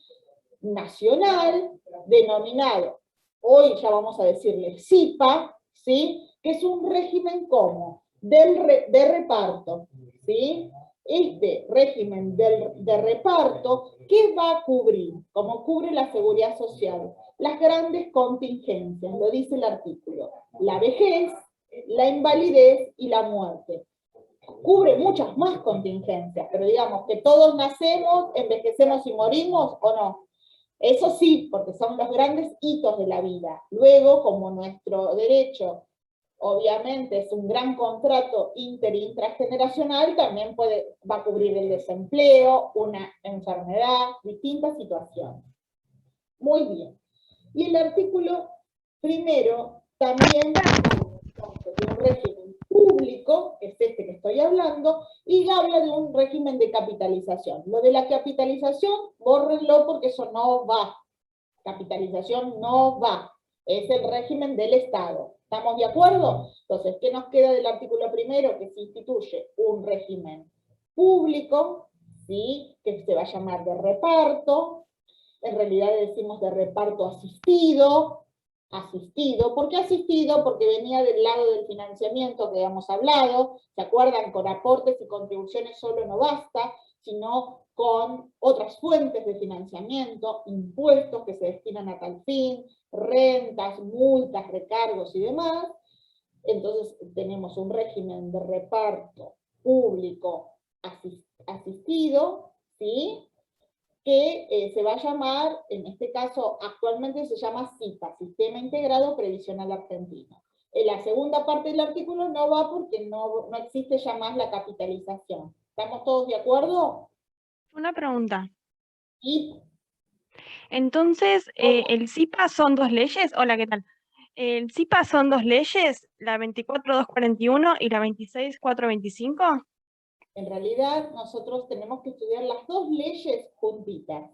nacional denominado, hoy ya vamos a decirle SIPA, ¿sí? Que es un régimen como de reparto, ¿sí? Este régimen de reparto, ¿qué va a cubrir? Como cubre la seguridad social, las grandes contingencias, lo dice el artículo, la vejez, la invalidez y la muerte. Cubre muchas más contingencias, pero digamos que todos nacemos, envejecemos y morimos, ¿o no? Eso sí, porque son los grandes hitos de la vida. Luego, como nuestro derecho, obviamente, es un gran contrato intrageneracional, también va a cubrir el desempleo, una enfermedad, distintas situaciones. Muy bien. Y el artículo primero también de un régimen público, que es este que estoy hablando, y habla de un régimen de capitalización. Lo de la capitalización, bórrenlo porque eso no va. Capitalización no va. Es el régimen del Estado. ¿Estamos de acuerdo? Entonces, ¿qué nos queda del artículo primero? Que se instituye un régimen público, ¿sí? Que se va a llamar de reparto. En realidad decimos de reparto asistido. Asistido. ¿Por qué asistido? Porque venía del lado del financiamiento que habíamos hablado. ¿Se acuerdan? Con aportes y contribuciones solo no basta, sino con otras fuentes de financiamiento, impuestos que se destinan a tal fin, rentas, multas, recargos y demás. Entonces tenemos un régimen de reparto público asistido, ¿sí? Que se va a llamar, en este caso actualmente se llama SIPA, Sistema Integrado Previsional Argentino. En la segunda parte del artículo no va porque no existe ya más la capitalización. ¿Estamos todos de acuerdo? Una pregunta. Y Entonces, ¿el SIPA son dos leyes? Hola, ¿qué tal? ¿El SIPA son dos leyes, la 24.241 y la 26.425? en realidad nosotros tenemos que estudiar las dos leyes juntitas.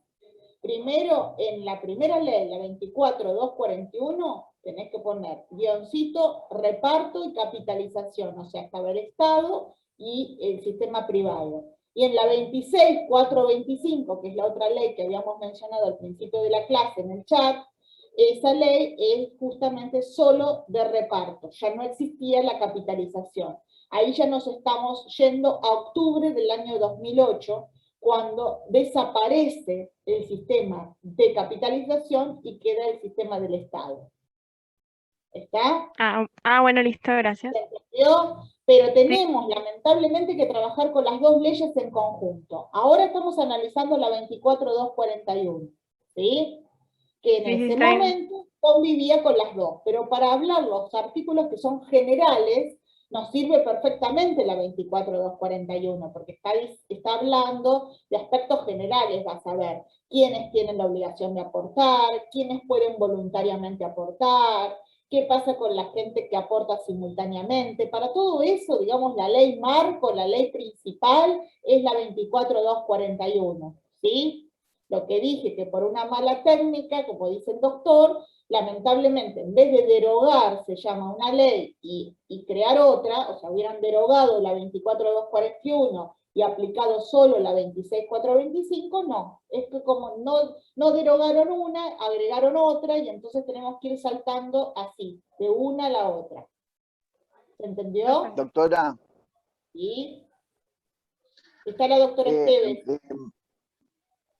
Primero, en la primera ley, la 24.241, tenés que poner guioncito, reparto y capitalización, o sea, estaba el Estado y el sistema privado. Y en la 26.425, que es la otra ley que habíamos mencionado al principio de la clase en el chat, esa ley es justamente solo de reparto, ya no existía la capitalización. Ahí ya nos estamos yendo a octubre del año 2008, cuando desaparece el sistema de capitalización y queda el sistema del Estado. ¿Está? Bueno, listo, gracias. ¿Se entendió? Pero tenemos lamentablemente que trabajar con las dos leyes en conjunto. Ahora estamos analizando la 24.241, ¿sí? Que en ese momento convivía con las dos, pero para hablar los artículos que son generales, nos sirve perfectamente la 24.241, porque está hablando de aspectos generales, vas a ver quiénes tienen la obligación de aportar, quiénes pueden voluntariamente aportar, qué pasa con la gente que aporta simultáneamente. Para todo eso, digamos, la ley marco, la ley principal, es la 24.241, ¿sí? Lo que dije, que por una mala técnica, como dice el doctor, lamentablemente, en vez de derogar, se llama una ley y crear otra, o sea, hubieran derogado la 24.241 y aplicado solo la 26.425, no. Es que como no derogaron una, agregaron otra, y entonces tenemos que ir saltando así, de una a la otra. ¿Se entendió? Doctora. Sí. Está la doctora Esteves.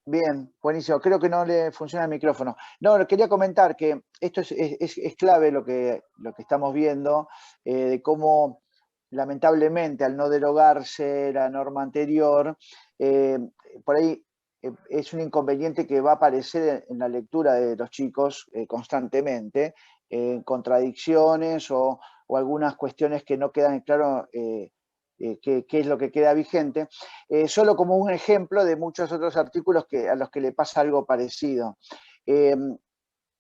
Bien, buenísimo. Creo que no le funciona el micrófono. No, quería comentar que esto es clave lo que estamos viendo, de cómo lamentablemente al no derogarse la norma anterior, por ahí es un inconveniente que va a aparecer en la lectura de los chicos constantemente, contradicciones o algunas cuestiones que no quedan claro qué es lo que queda vigente, solo como un ejemplo de muchos otros artículos a los que le pasa algo parecido.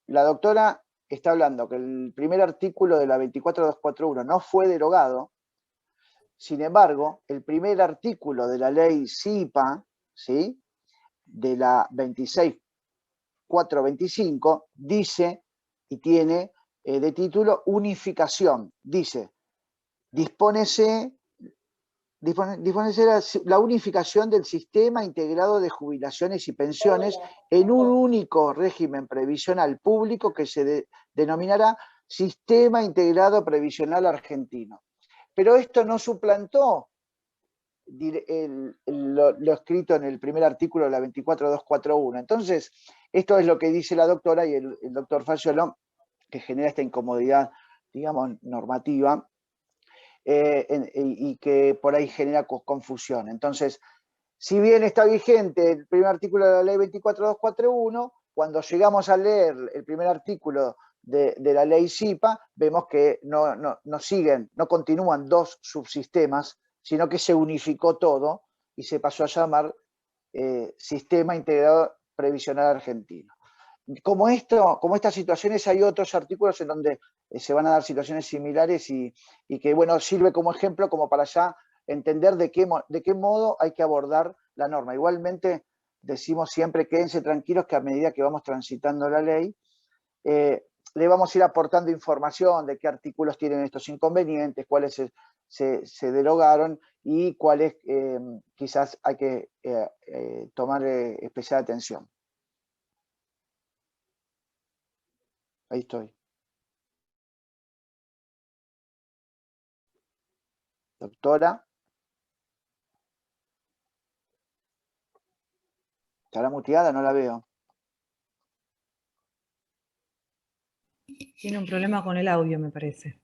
La doctora está hablando que el primer artículo de la 24.241 no fue derogado. Sin embargo, el primer artículo de la ley SIPA, ¿sí?, de la 26.425, dice, y tiene de título unificación, dice, dispónese la unificación del sistema integrado de jubilaciones y pensiones en un único régimen previsional público que se denominará Sistema Integrado Previsional Argentino. Pero esto no suplantó lo escrito en el primer artículo de la 24.241. Entonces, esto es lo que dice la doctora y el doctor Fagiolo, que genera esta incomodidad, digamos, normativa, y que por ahí genera confusión. Entonces, si bien está vigente el primer artículo de la ley 24.241, cuando llegamos a leer el primer artículo de la ley SIPA, vemos que no continúan dos subsistemas, sino que se unificó todo y se pasó a llamar Sistema Integrado Previsional Argentino. Como estas situaciones, hay otros artículos en donde se van a dar situaciones similares y que, bueno, sirve como ejemplo como para ya entender de qué modo hay que abordar la norma. Igualmente, decimos siempre, quédense tranquilos que a medida que vamos transitando la ley, le vamos a ir aportando información de qué artículos tienen estos inconvenientes, cuáles se derogaron y cuáles quizás hay que tomar especial atención. Ahí estoy. Doctora. ¿Estará muteada? No la veo. Tiene un problema con el audio, me parece.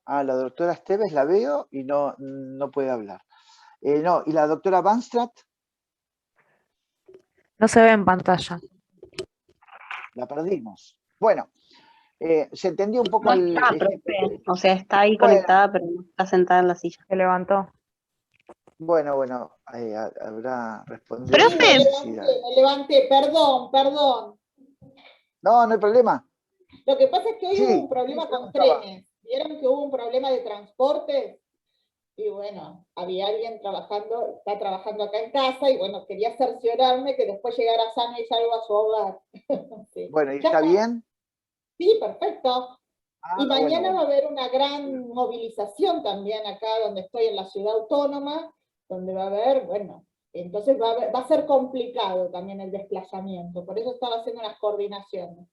La doctora Esteves la veo y no puede hablar. No, ¿y la doctora Banstrat? No se ve en pantalla. La perdimos. Bueno, se entendió un poco no está, profe. O sea, está ahí conectada, pero no está sentada en la silla. Se levantó. Bueno, habrá respondido. ¡Profe! Me levanté, perdón. No hay problema. Lo que pasa es que hoy hubo un problema con trenes. ¿Vieron que hubo un problema de transporte? Y bueno, había alguien está trabajando acá en casa, y bueno, quería cerciorarme que después llegara sana y salvo a su hogar. Sí. Bueno, ¿y Ya está está. bien? Sí, perfecto. Y Ah, mañana bueno. va a haber una gran movilización también acá donde estoy, en la ciudad autónoma, donde va a haber, bueno, entonces va a ser complicado también el desplazamiento, por eso estaba haciendo las coordinaciones.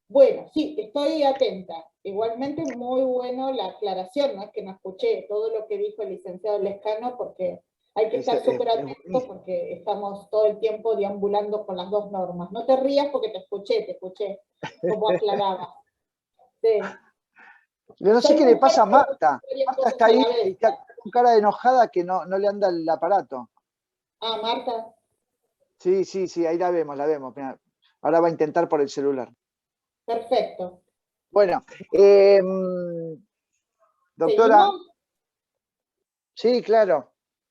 Bueno, sí, estoy atenta. Igualmente muy bueno la aclaración, no es que no escuché todo lo que dijo el licenciado Lescano, porque hay que estar súper atentos buenísimo. porque estamos todo el tiempo deambulando con las dos normas. No te rías porque te escuché como aclaraba. Sí. Yo no sé Soy qué le mujer, pasa a pero Marta. varias Marta cosas está a ahí la y vez. está con cara de enojada que no le anda el aparato. Ah, Marta, Sí, ahí la vemos, la vemos. Mirá, ahora va a intentar por el celular. perfecto. Bueno, doctora, ¿Seguimos? sí, claro.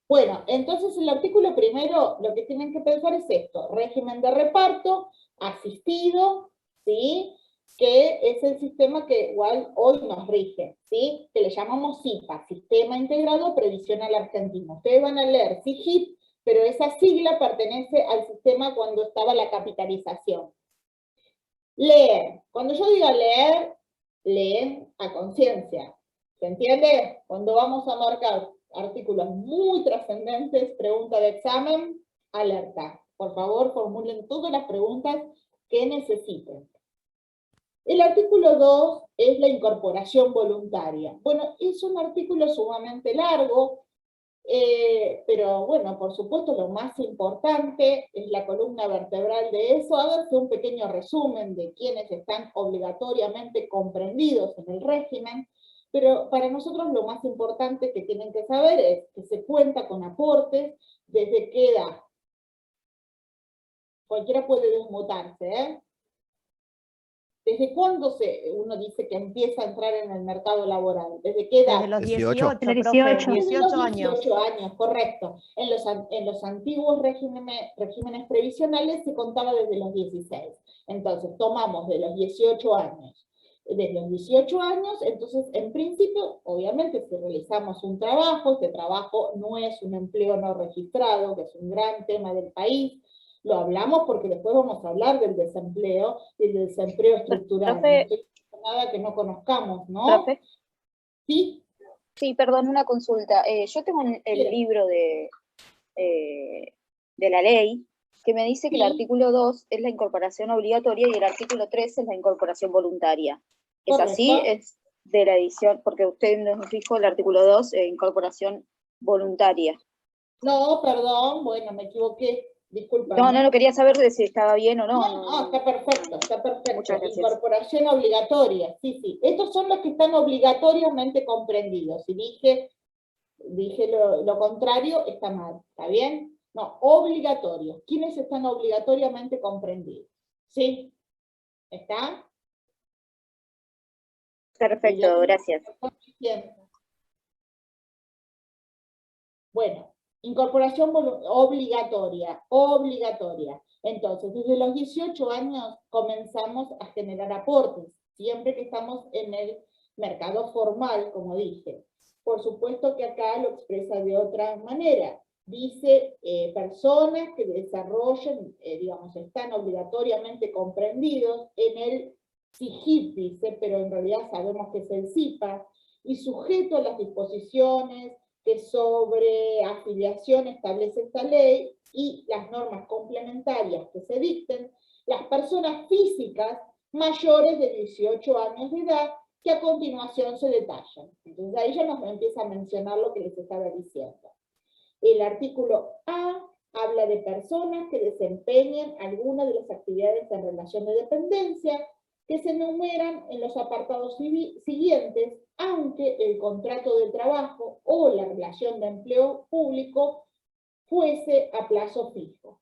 Bueno, entonces el artículo primero, lo que tienen que pensar es esto: régimen de reparto, asistido, ¿sí? Que es el sistema que igual hoy nos rige, ¿sí? Que le llamamos SIPA, Sistema Integrado Previsional Argentino. Ustedes van a leer SIGIP, pero esa sigla pertenece al sistema cuando estaba la capitalización. Leer. Cuando yo diga leer, leen a conciencia. ¿Se entiende? Cuando vamos a marcar artículos muy trascendentes, pregunta de examen, alerta. Por favor, formulen todas las preguntas que necesiten. El artículo 2 es la incorporación voluntaria. Bueno, es un artículo sumamente largo, pero bueno, por supuesto lo más importante es la columna vertebral de eso. Háganse un pequeño resumen de quienes están obligatoriamente comprendidos en el régimen, pero para nosotros lo más importante que tienen que saber es que se cuenta con aportes. ¿Desde qué edad? Cualquiera puede desmutarse, ¿eh? ¿Desde cuándo uno dice que empieza a entrar en el mercado laboral? ¿Desde qué edad? Desde los 18. 18, profe, Desde 18 años. 18 años, correcto. En los antiguos regímenes previsionales se contaba desde los 16. Entonces, tomamos de los 18 años. Desde los 18 años, entonces, en principio, obviamente, si realizamos un trabajo, este trabajo no es un empleo no registrado, que es un gran tema del país. Lo hablamos porque después vamos a hablar del desempleo y del desempleo estructural. No Profe, estoy diciendo nada que no conozcamos, ¿no? profe, Sí. sí, perdón, una consulta. Yo tengo el Bien. libro de la ley que me dice que el Sí. artículo 2 es la incorporación obligatoria y el artículo 3 es la incorporación voluntaria. ¿Es Correcto. así? Es de la edición, porque usted nos dijo el artículo 2, incorporación voluntaria. No, perdón, bueno, me equivoqué. Disculpame. No, lo quería saber de si estaba bien o no. No, está perfecto, está perfecto. Muchas gracias. Incorporación obligatoria, sí. Estos son los que están obligatoriamente comprendidos. Si dije lo contrario, está mal, ¿está bien? No, obligatorios. ¿Quiénes están obligatoriamente comprendidos? ¿Sí? ¿Está? Perfecto, gracias. Bien. Bueno, incorporación obligatoria. Entonces, desde los 18 años comenzamos a generar aportes, siempre que estamos en el mercado formal, como dije. Por supuesto que acá lo expresa de otra manera. Dice, personas que desarrollen, digamos, están obligatoriamente comprendidos en el SIGIP, dice, pero en realidad sabemos que es el SIPA, y sujeto a las disposiciones que sobre afiliación establece esta ley y las normas complementarias que se dicten, las personas físicas mayores de 18 años de edad, que a continuación se detallan. Entonces ahí ya nos empieza a mencionar lo que les estaba diciendo. El artículo A habla de personas que desempeñan alguna de las actividades en relación de dependencia, que se enumeran en los apartados siguientes, aunque el contrato de trabajo o la relación de empleo público fuese a plazo fijo.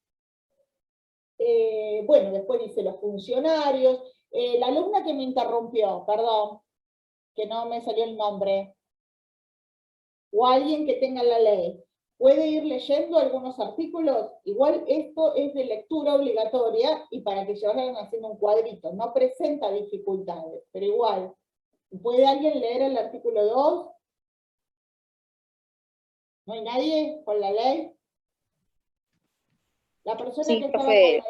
Bueno, después dice los funcionarios. La alumna que me interrumpió, perdón, que no me salió el nombre, o alguien que tenga la ley, ¿puede ir leyendo algunos artículos? Igual esto es de lectura obligatoria y para que se vayan haciendo un cuadrito, no presenta dificultades, pero igual, ¿puede alguien leer el artículo 2? ¿No hay nadie con la ley? La persona Sí, que estaba profe,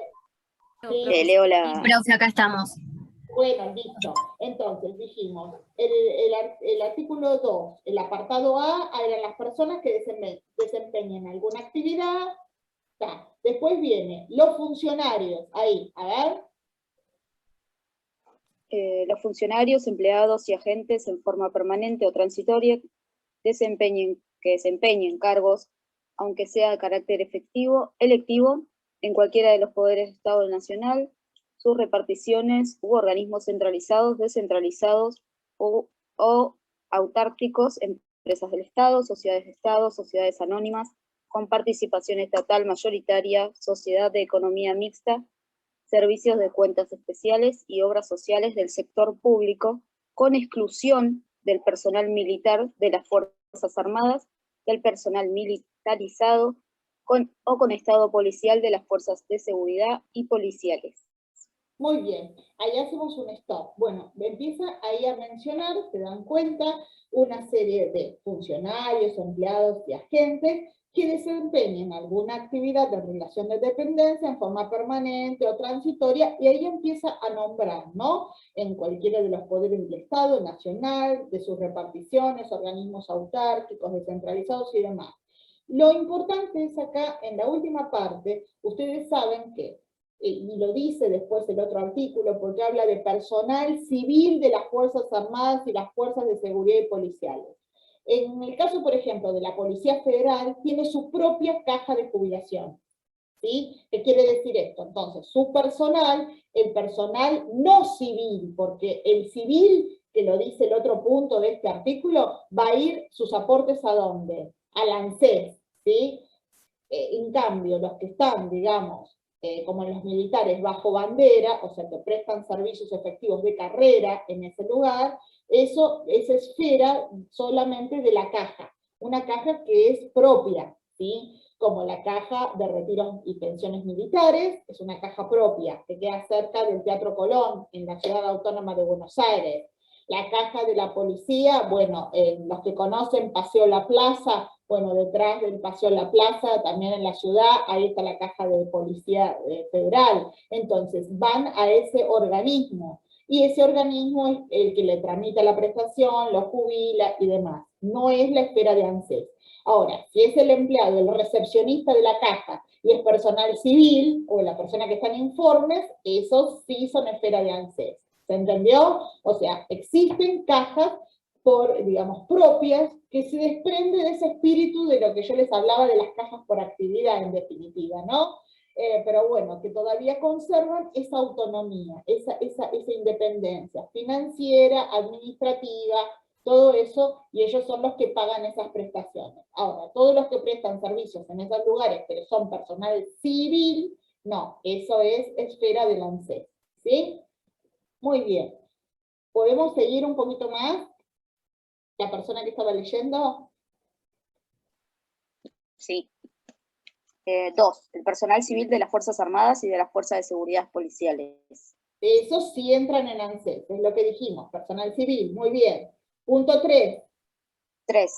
con la... Sí. leo la... Profe, acá estamos. Bueno, listo. Entonces dijimos, el artículo 2, el apartado A, eran las personas que desempeñan alguna actividad. Está. Después viene los funcionarios, ahí, a ver. Los funcionarios, empleados y agentes en forma permanente o transitoria que desempeñen cargos, aunque sea de carácter electivo, en cualquiera de los poderes de Estado Nacional, sus reparticiones u organismos centralizados, descentralizados o autárquicos, empresas del Estado, sociedades anónimas, con participación estatal mayoritaria, sociedad de economía mixta, servicios de cuentas especiales y obras sociales del sector público, con exclusión del personal militar de las Fuerzas Armadas, del personal militarizado o con estado policial de las fuerzas de seguridad y policiales. Muy bien, ahí hacemos un stop. Bueno, empieza ahí a mencionar, se dan cuenta, una serie de funcionarios, empleados y agentes que desempeñen alguna actividad de relación de dependencia en forma permanente o transitoria, y ahí empieza a nombrar, ¿no? En cualquiera de los poderes del Estado, nacional, de sus reparticiones, organismos autárquicos, descentralizados y demás. Lo importante es acá, en la última parte, ustedes saben que, y lo dice después el otro artículo, porque habla de personal civil de las Fuerzas Armadas y las Fuerzas de Seguridad y Policiales. En el caso, por ejemplo, de la Policía Federal, tiene su propia caja de jubilación. ¿Sí? ¿Qué quiere decir esto? Entonces, su personal, el personal no civil, porque el civil, que lo dice el otro punto de este artículo, va a ir sus aportes ¿a dónde? Al ANSES, ¿sí? En cambio, los que están, digamos, como los militares bajo bandera, o sea, que prestan servicios efectivos de carrera en ese lugar, eso es esfera solamente de la caja, una caja que es propia, ¿sí? Como la caja de retiros y pensiones militares, es una caja propia, que queda cerca del Teatro Colón, en la Ciudad Autónoma de Buenos Aires. La caja de la policía, bueno, los que conocen Paseo La Plaza, bueno, detrás del Paseo La Plaza, también en la ciudad, ahí está la caja de policía federal. Entonces, van a ese organismo, y ese organismo es el que le tramita la prestación, lo jubila y demás. No es la esfera de ANSES. Ahora, si es el empleado, el recepcionista de la caja, y es personal civil, o la persona que está en informes, esos sí son esfera de ANSES. ¿Se entendió? O sea, existen cajas digamos, propias, que se desprende de ese espíritu de lo que yo les hablaba de las cajas por actividad, en definitiva, ¿no? Pero bueno, que todavía conservan esa autonomía, esa independencia financiera, administrativa, todo eso, y ellos son los que pagan esas prestaciones. Ahora, todos los que prestan servicios en esos lugares, pero son personal civil, no, eso es esfera del ANSES, ¿sí? Muy bien. ¿Podemos seguir un poquito más? ¿La persona que estaba leyendo? Sí. 2. El personal civil de las Fuerzas Armadas y de las Fuerzas de Seguridad Policiales. Esos sí entran en ANSES, es lo que dijimos, personal civil, muy bien. Punto 3. 3.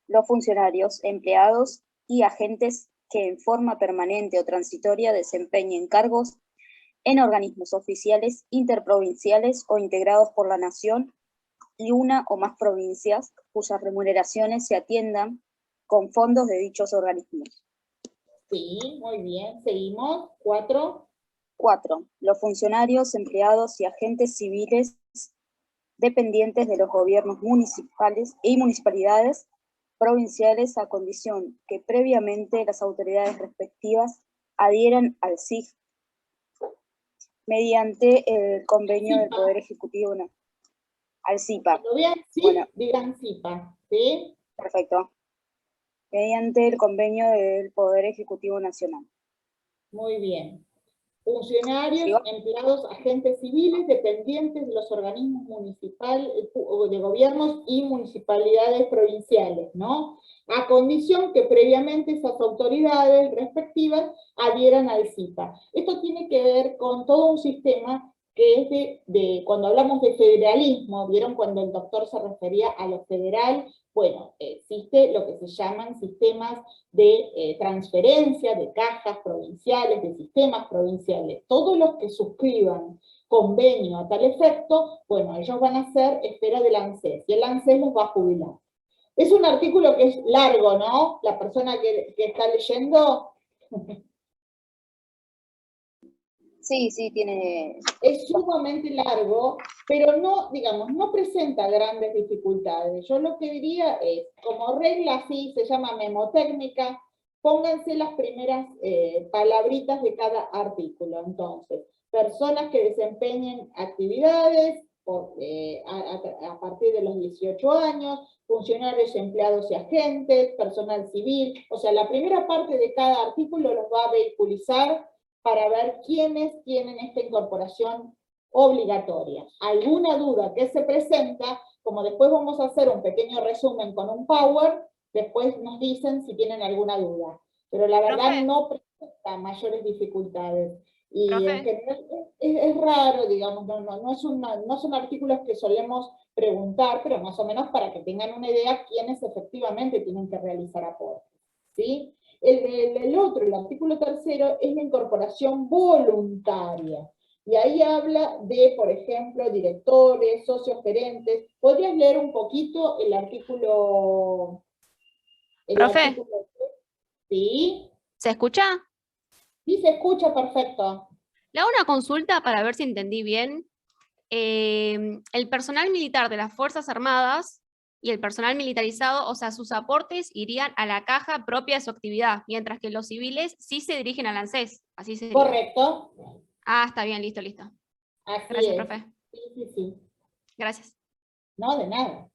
Los funcionarios, empleados y agentes que en forma permanente o transitoria desempeñen cargos en organismos oficiales, interprovinciales o integrados por la Nación y una o más provincias cuyas remuneraciones se atiendan con fondos de dichos organismos. Sí, muy bien, seguimos. 4. 4. Los funcionarios, empleados y agentes civiles dependientes de los gobiernos municipales y municipalidades provinciales, a condición que previamente las autoridades respectivas adhieran al SIG mediante el convenio del Poder Ejecutivo, al CIPA. Cuando vean SIG, bueno, digan CIPA, ¿sí? Perfecto. Mediante el convenio del Poder Ejecutivo Nacional. Muy bien. Funcionarios, empleados, agentes civiles, dependientes de los organismos municipales, de gobiernos y municipalidades provinciales, ¿no? A condición que previamente esas autoridades respectivas adhieran al CIPA. Esto tiene que ver con todo un sistema que es cuando hablamos de federalismo, ¿vieron cuando el doctor se refería a lo federal? Bueno, existe lo que se llaman sistemas de transferencia de cajas provinciales, de sistemas provinciales. Todos los que suscriban convenio a tal efecto, bueno, ellos van a ser esfera del ANSES, y el ANSES los va a jubilar. Es un artículo que es largo, ¿no? La persona que está leyendo... Sí, tiene... Es sumamente largo, pero no, digamos, no presenta grandes dificultades. Yo lo que diría es, como regla así, se llama memotécnica, pónganse las primeras palabritas de cada artículo. Entonces, personas que desempeñen actividades a partir de los 18 años, funcionarios, empleados y agentes, personal civil. O sea, la primera parte de cada artículo los va a vehiculizar para ver quiénes tienen esta incorporación obligatoria. ¿Alguna duda que se presenta? Como después vamos a hacer un pequeño resumen con un Power, después nos dicen si tienen alguna duda. Pero la verdad Profe. no presenta mayores dificultades. Y Profe. en general es raro, digamos, no son artículos que solemos preguntar, pero más o menos para que tengan una idea quiénes efectivamente tienen que realizar aportes. ¿Sí? El otro, el artículo 3º, es la incorporación voluntaria. Y ahí habla de, por ejemplo, directores, socios, gerentes. ¿Podrías leer un poquito el artículo? Profe. ¿Sí? ¿Se escucha? Sí, se escucha perfecto. Le hago una consulta para ver si entendí bien. El personal militar de las Fuerzas Armadas y el personal militarizado, o sea, sus aportes irían a la caja propia de su actividad, mientras que los civiles sí se dirigen al ANSES. Así sería. Correcto. Ah, está bien, listo. Así Gracias, es. profe. Sí. Gracias. No, de nada.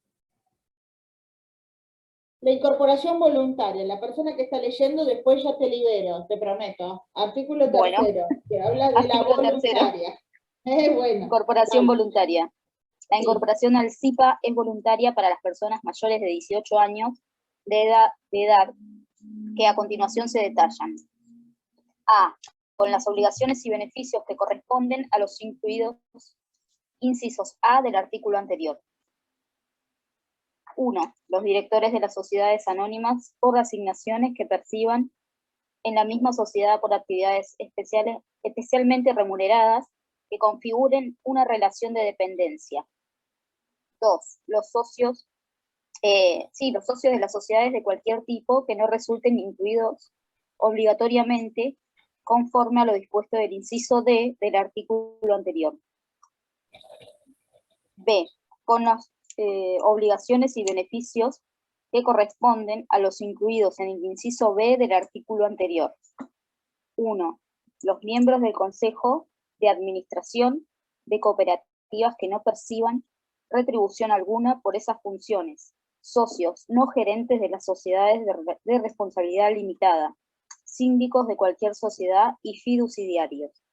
La incorporación voluntaria, la persona que está leyendo, después ya te libero, te prometo. Artículo 3º, que habla de la Artículo 3º. voluntaria. Bueno. Incorporación Vale. voluntaria. La incorporación al SIPA es voluntaria para las personas mayores de 18 años de edad que a continuación se detallan. A. Con las obligaciones y beneficios que corresponden a los incluidos incisos A del artículo anterior. 1. Los directores de las sociedades anónimas por asignaciones que perciban en la misma sociedad por actividades especialmente remuneradas que configuren una relación de dependencia. 2. Los socios de las sociedades de cualquier tipo que no resulten incluidos obligatoriamente conforme a lo dispuesto del inciso D del artículo anterior. B. Con las obligaciones y beneficios que corresponden a los incluidos en el inciso B del artículo anterior. 1. Los miembros del Consejo de Administración de cooperativas que no perciban retribución alguna por esas funciones, socios no gerentes de las sociedades de responsabilidad limitada, síndicos de cualquier sociedad y fiduciarios.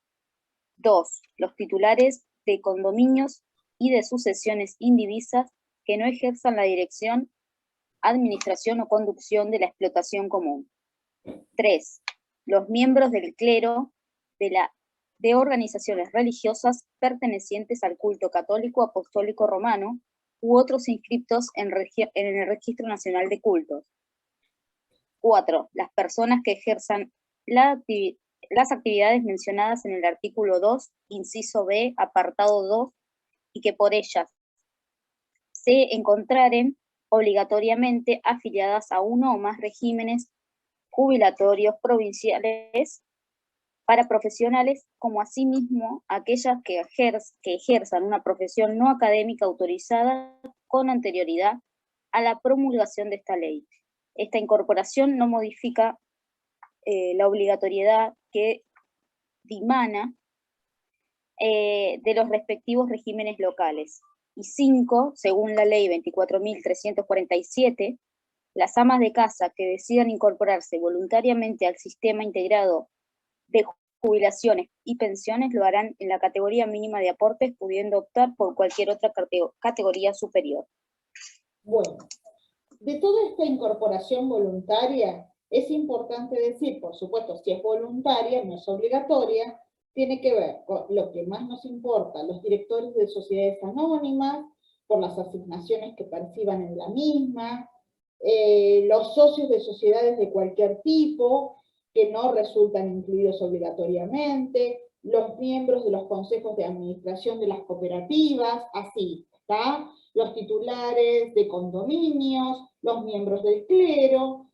2. Los titulares de condominios y de sucesiones indivisas que no ejerzan la dirección, administración o conducción de la explotación común. 3. Los miembros del clero de organizaciones religiosas pertenecientes al culto católico, apostólico romano u otros inscriptos en el Registro Nacional de Cultos. 4. Las personas que ejerzan las actividades mencionadas en el artículo 2, inciso B, apartado 2, y que por ellas se encontraren obligatoriamente afiliadas a uno o más regímenes jubilatorios provinciales para profesionales, como asimismo aquellas que ejerzan una profesión no académica autorizada con anterioridad a la promulgación de esta ley. Esta incorporación no modifica la obligatoriedad que dimana de los respectivos regímenes locales. Y 5, según la ley 24.347, las amas de casa que decidan incorporarse voluntariamente al sistema integrado de jubilaciones y pensiones lo harán en la categoría mínima de aportes, pudiendo optar por cualquier otra categoría superior. Bueno, de toda esta incorporación voluntaria, es importante decir, por supuesto, si es voluntaria, no es obligatoria, tiene que ver con lo que más nos importa, los directores de sociedades anónimas, por las asignaciones que perciban en la misma, los socios de sociedades de cualquier tipo, que no resultan incluidos obligatoriamente, los miembros de los consejos de administración de las cooperativas, así, ¿está? Los titulares de condominios, los miembros del clero.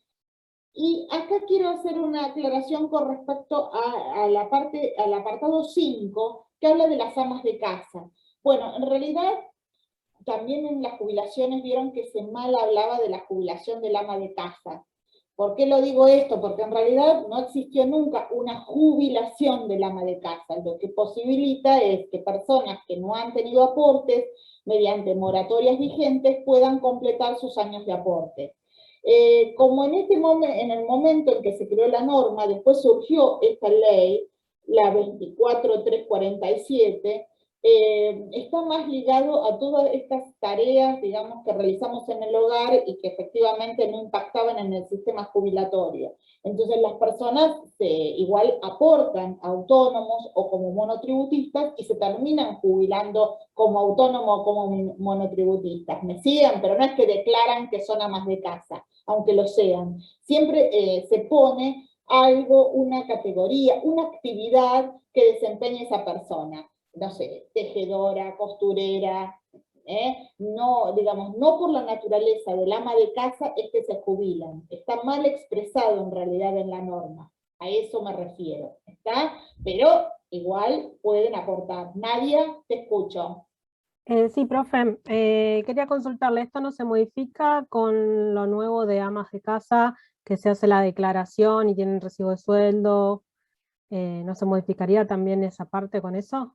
Y acá quiero hacer una aclaración con respecto al apartado 5, que habla de las amas de casa. Bueno, en realidad, también en las jubilaciones vieron que se mal hablaba de la jubilación del ama de casa. ¿Por qué lo digo esto? Porque en realidad no existió nunca una jubilación del ama de casa. Lo que posibilita es que personas que no han tenido aportes, mediante moratorias vigentes, puedan completar sus años de aporte. Como en el momento en que se creó la norma, después surgió esta ley, la 24347, está más ligado a todas estas tareas, digamos, que realizamos en el hogar y que efectivamente no impactaban en el sistema jubilatorio. Entonces las personas igual aportan autónomos o como monotributistas y se terminan jubilando como autónomos o como monotributistas. Me siguen, pero no es que declaran que son amas de casa, aunque lo sean. Siempre se pone algo, una categoría, una actividad que desempeña esa persona. No sé, tejedora, costurera, no, digamos, no por la naturaleza del ama de casa es que se jubilan. Está mal expresado en realidad en la norma. A eso me refiero, ¿está? Pero igual pueden aportar. Nadia, te escucho. Sí, profe, quería consultarle, ¿esto no se modifica con lo nuevo de amas de casa, que se hace la declaración y tienen recibo de sueldo? ¿No se modificaría también esa parte con eso?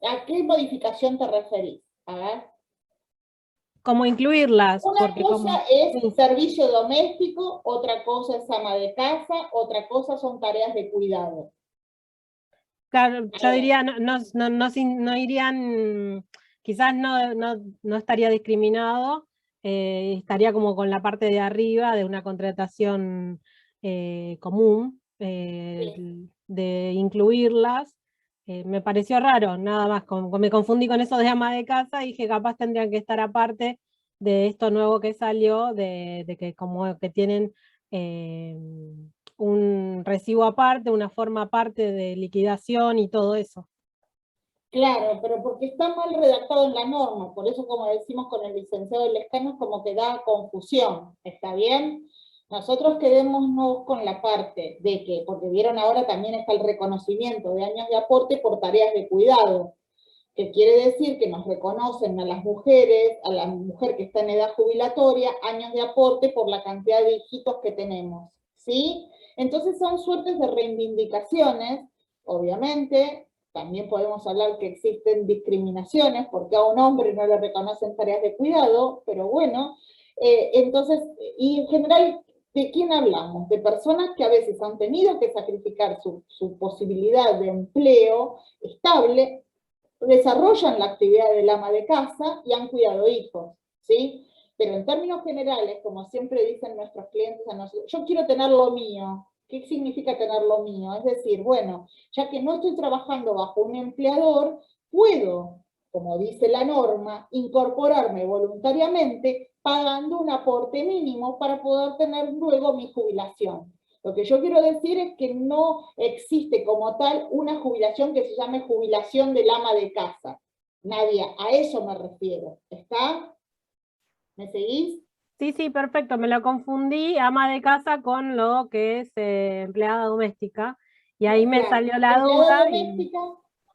¿A qué modificación te referís? A ver. ¿Cómo incluirlas? Una cosa es servicio doméstico, otra cosa es ama de casa, otra cosa son tareas de cuidado. Claro, yo diría, no irían, quizás no estaría discriminado, estaría como con la parte de arriba de una contratación común, de incluirlas. Me pareció raro, nada más, me confundí con eso de ama de casa y dije capaz tendrían que estar aparte de esto nuevo que salió, de que como que tienen un recibo aparte, una forma aparte de liquidación y todo eso. Claro, pero porque está mal redactado en la norma, por eso como decimos con el licenciado Lescano, como que da confusión, ¿está bien? Nosotros quedémonos con la parte de que, porque vieron ahora también está el reconocimiento de años de aporte por tareas de cuidado, que quiere decir que nos reconocen a las mujeres, a la mujer que está en edad jubilatoria, años de aporte por la cantidad de hijitos que tenemos, ¿sí? Entonces son suertes de reivindicaciones, obviamente. También podemos hablar que existen discriminaciones, porque a un hombre no le reconocen tareas de cuidado, pero bueno, entonces, y en general, ¿de quién hablamos? De personas que a veces han tenido que sacrificar su posibilidad de empleo estable, desarrollan la actividad del ama de casa y han cuidado hijos, ¿sí? Pero en términos generales, como siempre dicen nuestros clientes a nosotros, yo quiero tener lo mío. ¿Qué significa tener lo mío? Es decir, bueno, ya que no estoy trabajando bajo un empleador, puedo, como dice la norma, incorporarme voluntariamente pagando un aporte mínimo para poder tener luego mi jubilación. Lo que yo quiero decir es que no existe como tal una jubilación que se llame jubilación del ama de casa. Nadia, a eso me refiero. ¿Está? ¿Me seguís? Sí, sí, perfecto, me lo confundí, ama de casa con lo que es empleada doméstica, y ahí me salió la duda. Doméstica,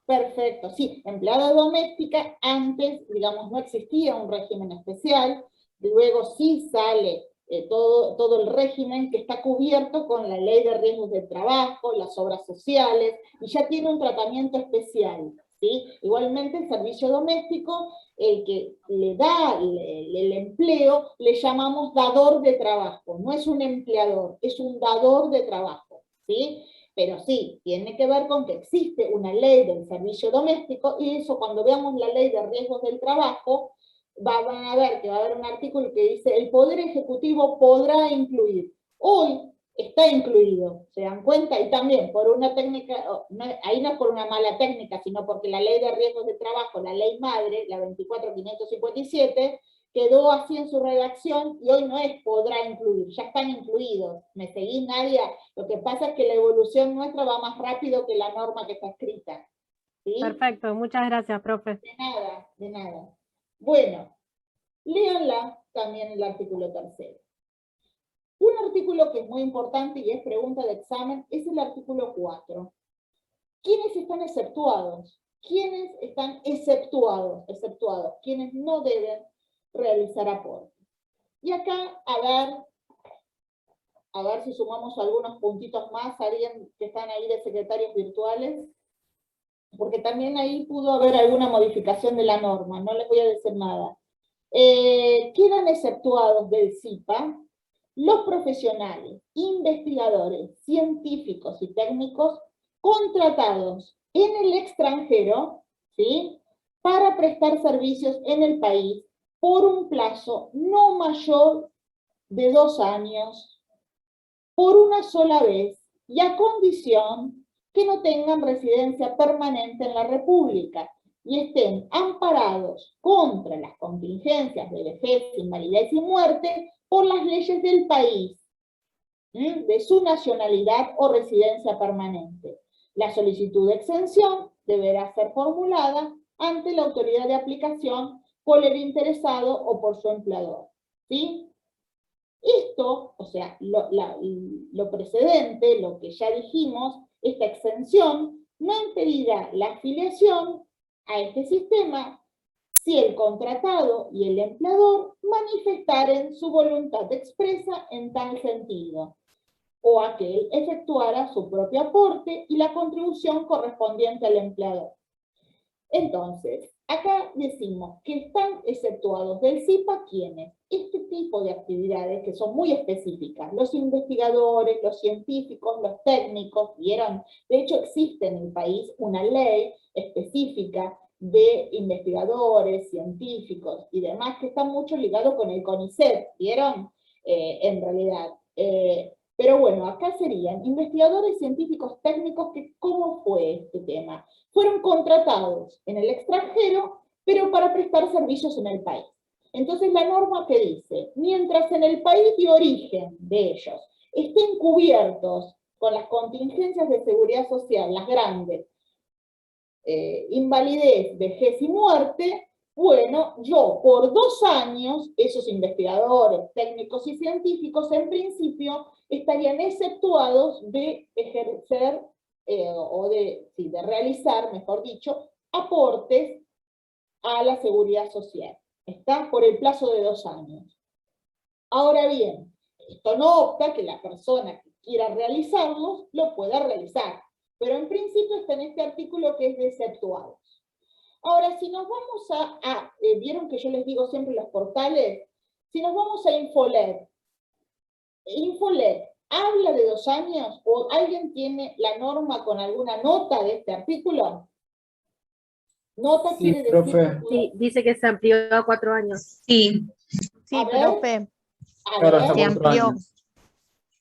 perfecto, sí, empleada doméstica, antes, digamos, no existía un régimen especial, luego sí sale todo el régimen que está cubierto con la ley de riesgos del trabajo, las obras sociales, y ya tiene un tratamiento especial, ¿sí? Igualmente el servicio doméstico, el que le da el empleo, le llamamos dador de trabajo, no es un empleador, es un dador de trabajo, ¿sí? Pero sí, tiene que ver con que existe una ley del servicio doméstico, y eso cuando veamos la ley de riesgos del trabajo, van a ver que va a haber un artículo que dice el Poder Ejecutivo podrá incluir. Hoy, está incluido, ¿se dan cuenta? Y también por una técnica, ahí no es por una mala técnica, sino porque la ley de riesgos de trabajo, la ley madre, la 24.557, quedó así en su redacción y hoy no es podrá incluir, ya están incluidos. ¿Me seguís, Nadia? Lo que pasa es que la evolución nuestra va más rápido que la norma que está escrita. ¿Sí? Perfecto, muchas gracias, profe. De nada, de nada. Bueno, léanla también el artículo 3. Un artículo que es muy importante y es pregunta de examen es el artículo 4. ¿Quiénes están exceptuados? ¿Quiénes están exceptuados? ¿Quiénes no deben realizar aporte? Y acá, a ver si sumamos algunos puntitos más, alguien que están ahí de secretarios virtuales, porque también ahí pudo haber alguna modificación de la norma, no les voy a decir nada. Quedan exceptuados del CIPA los profesionales, investigadores, científicos y técnicos contratados en el extranjero, ¿sí?, para prestar servicios en el país por un plazo no mayor de 2 años, por una sola vez, y a condición que no tengan residencia permanente en la República y estén amparados contra las contingencias de vejez, invalidez y muerte por las leyes del país, de su nacionalidad o residencia permanente. La solicitud de exención deberá ser formulada ante la autoridad de aplicación por el interesado o por su empleador. ¿Sí? Esto, o sea, lo precedente, lo que ya dijimos, esta exención no impedirá la afiliación a este sistema si el contratado y el empleador manifestaren su voluntad expresa en tal sentido, o aquel efectuara su propio aporte y la contribución correspondiente al empleador. Entonces, acá decimos que están exceptuados del CIPA ¿quiénes? Este tipo de actividades que son muy específicas, los investigadores, los científicos, los técnicos, ¿vieron? De hecho, existe en el país una ley específica de investigadores, científicos y demás, que está mucho ligado con el CONICET, ¿vieron? En realidad. Pero bueno, acá serían investigadores, científicos, técnicos, que ¿cómo fue este tema? Fueron contratados en el extranjero, pero para prestar servicios en el país. Entonces la norma que dice, mientras en el país de origen de ellos estén cubiertos con las contingencias de seguridad social, las grandes, invalidez, vejez y muerte, bueno, yo por 2 años, esos investigadores, técnicos y científicos, en principio, estarían exceptuados de ejercer, o de realizar, mejor dicho, aportes a la seguridad social. Está por el plazo de 2 años. Ahora bien, esto no opta que la persona que quiera realizarlos, lo pueda realizar. Pero en principio está en este artículo que es de exceptuados. Ahora, si nos vamos vieron que yo les digo siempre los portales, si nos vamos a Infolet, ¿habla de 2 años? ¿O alguien tiene la norma con alguna nota de este artículo? ¿Nota Sí, quiere profe. decir? Sí, dice que se amplió a 4 años. Sí, A ver. profe, Claro, hasta se 4 amplió. años.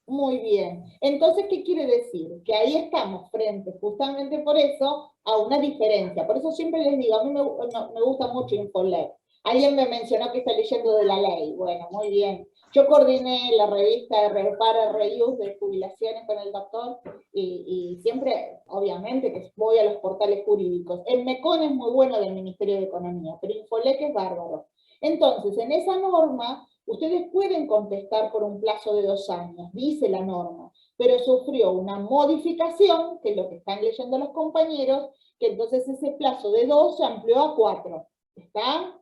Muy bien. Entonces, ¿qué quiere decir? Que ahí estamos frente, justamente por eso, a una diferencia. Por eso siempre les digo, a mí me gusta mucho Infolet. Alguien me mencionó que está leyendo de la ley. Bueno, muy bien. Yo coordiné la revista Repara Reuse de jubilaciones con el doctor y siempre, obviamente, que voy a los portales jurídicos. El MECON es muy bueno del Ministerio de Economía, pero Infolet es bárbaro. Entonces, en esa norma, ustedes pueden contestar por un plazo de 2 años, dice la norma, pero sufrió una modificación, que es lo que están leyendo los compañeros, que entonces ese plazo de 2 se amplió a 4. ¿Está?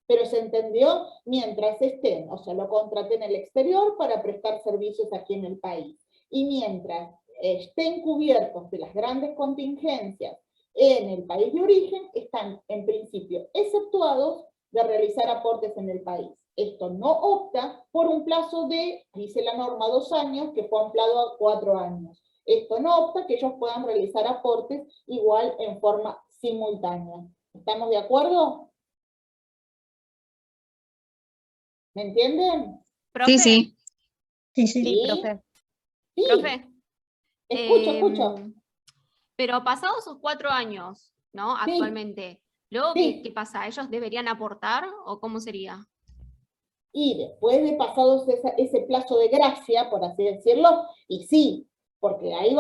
Pero se entendió mientras estén, o sea, lo contraté en el exterior para prestar servicios aquí en el país. Y mientras estén cubiertos de las grandes contingencias en el país de origen, están en principio exceptuados de realizar aportes en el país. Esto no opta por un plazo de, dice la norma, 2 años, que fue ampliado a 4 años. Esto no opta que ellos puedan realizar aportes igual en forma simultánea. ¿Estamos de acuerdo? ¿Me entienden? ¿Profe? Sí, sí. Sí, profe. Sí, Profe, escucho. pero pasados esos 4 años, ¿no? Sí. Actualmente, luego, Sí. ¿qué pasa? ¿Ellos deberían aportar o cómo sería? Y después de pasados ese plazo de gracia, por así decirlo, y sí, porque ahí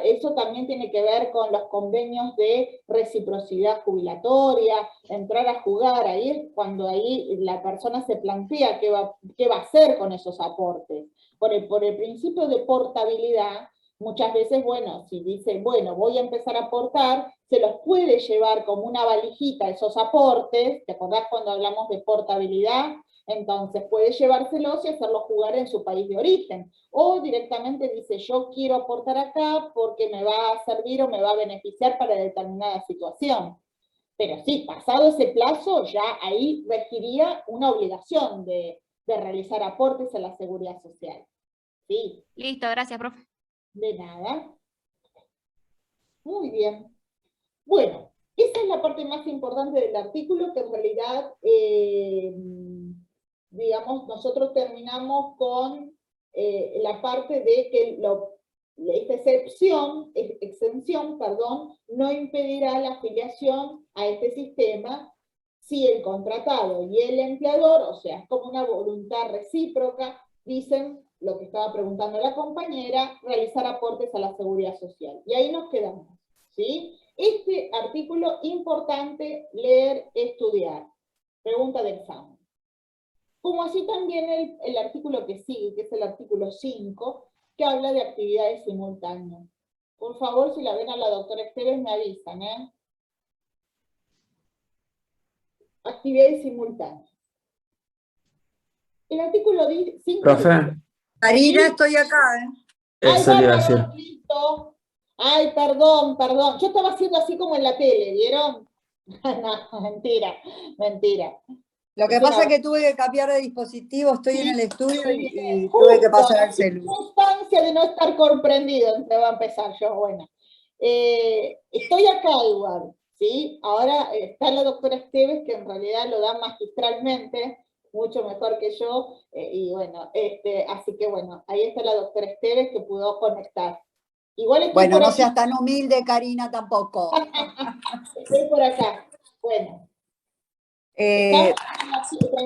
eso también tiene que ver con los convenios de reciprocidad jubilatoria, entrar a jugar, ahí es cuando ahí la persona se plantea qué va a hacer con esos aportes. Por el principio de portabilidad, muchas veces, bueno, si dice, bueno, voy a empezar a aportar, se los puede llevar como una valijita esos aportes, ¿te acordás cuando hablamos de portabilidad? Entonces puede llevárselos y hacerlos jugar en su país de origen. O directamente dice, yo quiero aportar acá porque me va a servir o me va a beneficiar para determinada situación. Pero sí, pasado ese plazo, ya ahí regiría una obligación de realizar aportes a la seguridad social. Sí. Listo, gracias, profe. De nada. Muy bien. Bueno, esa es la parte más importante del artículo, que en realidad, digamos, nosotros terminamos con la parte de que esta exención, no impedirá la afiliación a este sistema si el contratado y el empleador, o sea, es como una voluntad recíproca, dicen lo que estaba preguntando la compañera, realizar aportes a la seguridad social. Y ahí nos quedamos, ¿sí? Este artículo importante leer, estudiar. Pregunta de examen. Como así también el artículo que sigue, que es el artículo 5, que habla de actividades simultáneas. Por favor, si la ven a la doctora Esteves, me avisan, ¿eh? Actividades simultáneas. El artículo 5... Profe. Karina, estoy acá, Eso le iba a decir. Listo. Ay, perdón. Yo estaba haciendo así como en la tele, ¿vieron? No, mentira. Lo que pasa es que tuve que cambiar de dispositivo, estoy en el estudio y tuve que pasar al celular. Constancia de no estar comprendido, entonces va a empezar yo, bueno. Estoy acá igual, ¿sí? Ahora está la doctora Esteves, que en realidad lo da magistralmente, mucho mejor que yo, y bueno, así que bueno, ahí está la doctora Esteves que pudo conectar. Igual estoy bueno, por no aquí. seas tan humilde, Karina, tampoco. Estoy por acá, bueno.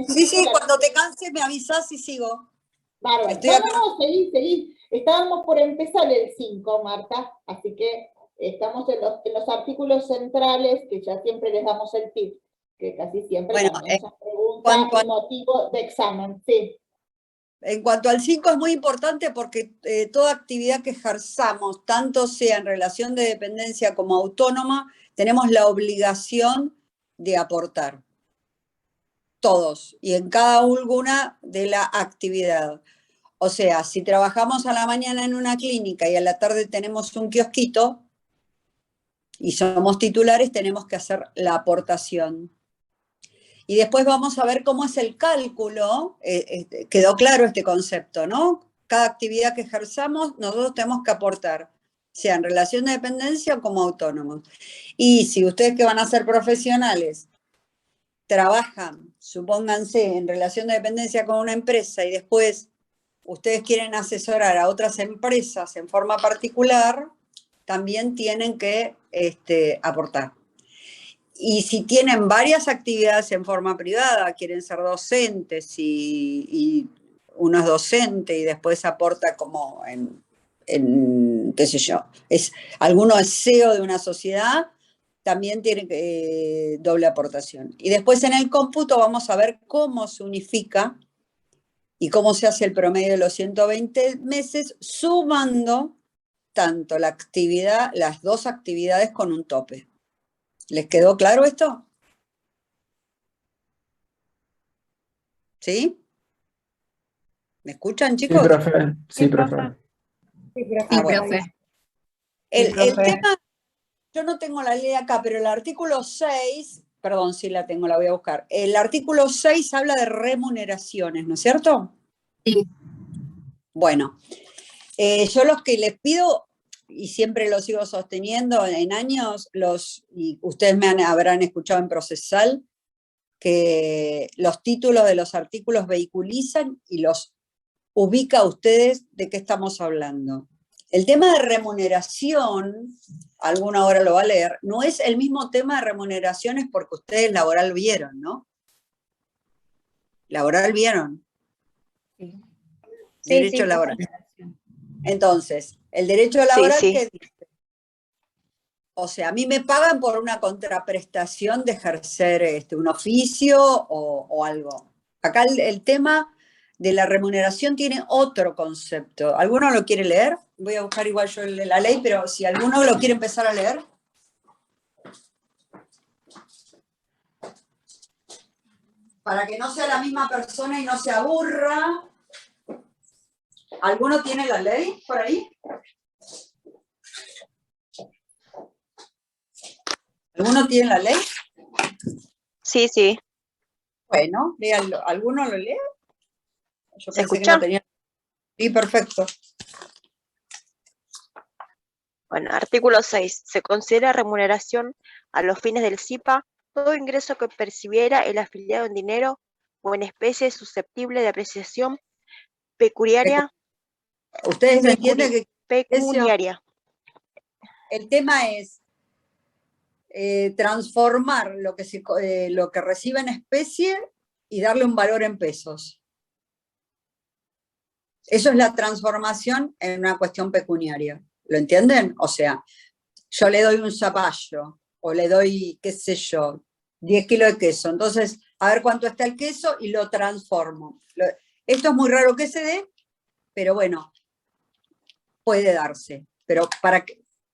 Sí, cuando te canses me avisas y sigo. Bárbaro. No, seguí. Estábamos por empezar el 5, Marta, así que estamos en los artículos centrales, que ya siempre les damos el tip, que casi siempre también son preguntas y motivo de examen, sí. En cuanto al 5 es muy importante porque toda actividad que ejerzamos, tanto sea en relación de dependencia como autónoma, tenemos la obligación de aportar. Todos, y en cada una de la actividad. O sea, si trabajamos a la mañana en una clínica y a la tarde tenemos un kiosquito y somos titulares, tenemos que hacer la aportación. Y después vamos a ver cómo es el cálculo, quedó claro este concepto, ¿no? Cada actividad que ejerzamos, nosotros tenemos que aportar, sea en relación de dependencia o como autónomos. Y si ustedes que van a ser profesionales, trabajan, supónganse, en relación de dependencia con una empresa y después ustedes quieren asesorar a otras empresas en forma particular, también tienen que aportar. Y si tienen varias actividades en forma privada, quieren ser docentes y uno es docente y después aporta como en qué sé yo, alguno es CEO de una sociedad, también tiene doble aportación. Y después en el cómputo vamos a ver cómo se unifica y cómo se hace el promedio de los 120 meses, sumando tanto la actividad, las dos actividades con un tope. ¿Les quedó claro esto? ¿Sí? ¿Me escuchan, chicos? Sí, profe. Sí, profe. Bueno. El tema, yo no tengo la ley acá, pero el artículo 6, perdón, sí la tengo, la voy a buscar. El artículo 6 habla de remuneraciones, ¿no es cierto? Sí. Bueno, yo los que les pido, y siempre lo sigo sosteniendo en años, y ustedes habrán escuchado en procesal, que los títulos de los artículos vehiculizan y los ubica a ustedes de qué estamos hablando. El tema de remuneración, alguno ahora lo va a leer, no es el mismo tema de remuneraciones porque ustedes laboral vieron, ¿no? Laboral vieron. Sí. Derecho laboral. Entonces, el derecho laboral, ¿qué dice? O sea, a mí me pagan por una contraprestación de ejercer un oficio o algo. Acá el tema de la remuneración tiene otro concepto. ¿Alguno lo quiere leer? Voy a buscar igual yo la ley, pero si alguno lo quiere empezar a leer. Para que no sea la misma persona y no se aburra. ¿Alguno tiene la ley por ahí? ¿Alguno tiene la ley? Sí, sí. Bueno, léanlo. ¿Alguno lo lee? Yo ¿Se pensé escucha? que no tenía. Sí, perfecto. Bueno, artículo 6. Se considera remuneración a los fines del SIPA todo ingreso que percibiera el afiliado en dinero o en especie susceptible de apreciación pecuniaria. ¿Ustedes entienden que pecuniaria? El tema es transformar lo que recibe en especie y darle un valor en pesos. Eso es la transformación en una cuestión pecuniaria. ¿Lo entienden? O sea, yo le doy un zapallo o le doy, qué sé yo, 10 kilos de queso. Entonces, a ver cuánto está el queso y lo transformo. Esto es muy raro que se dé, pero bueno, puede darse. Pero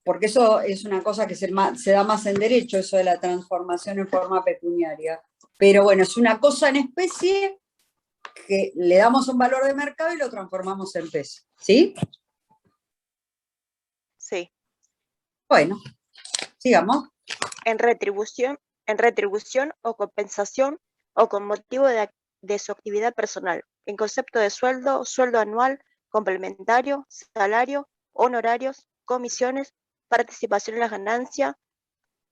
porque eso es una cosa que se da más en derecho, eso de la transformación en forma pecuniaria. Pero bueno, es una cosa en especie que le damos un valor de mercado y lo transformamos en peso. ¿Sí? Sí. Bueno, sigamos. En retribución o compensación o con motivo de su actividad personal, en concepto de sueldo, sueldo anual, complementario, salario, honorarios, comisiones, participación en la ganancia,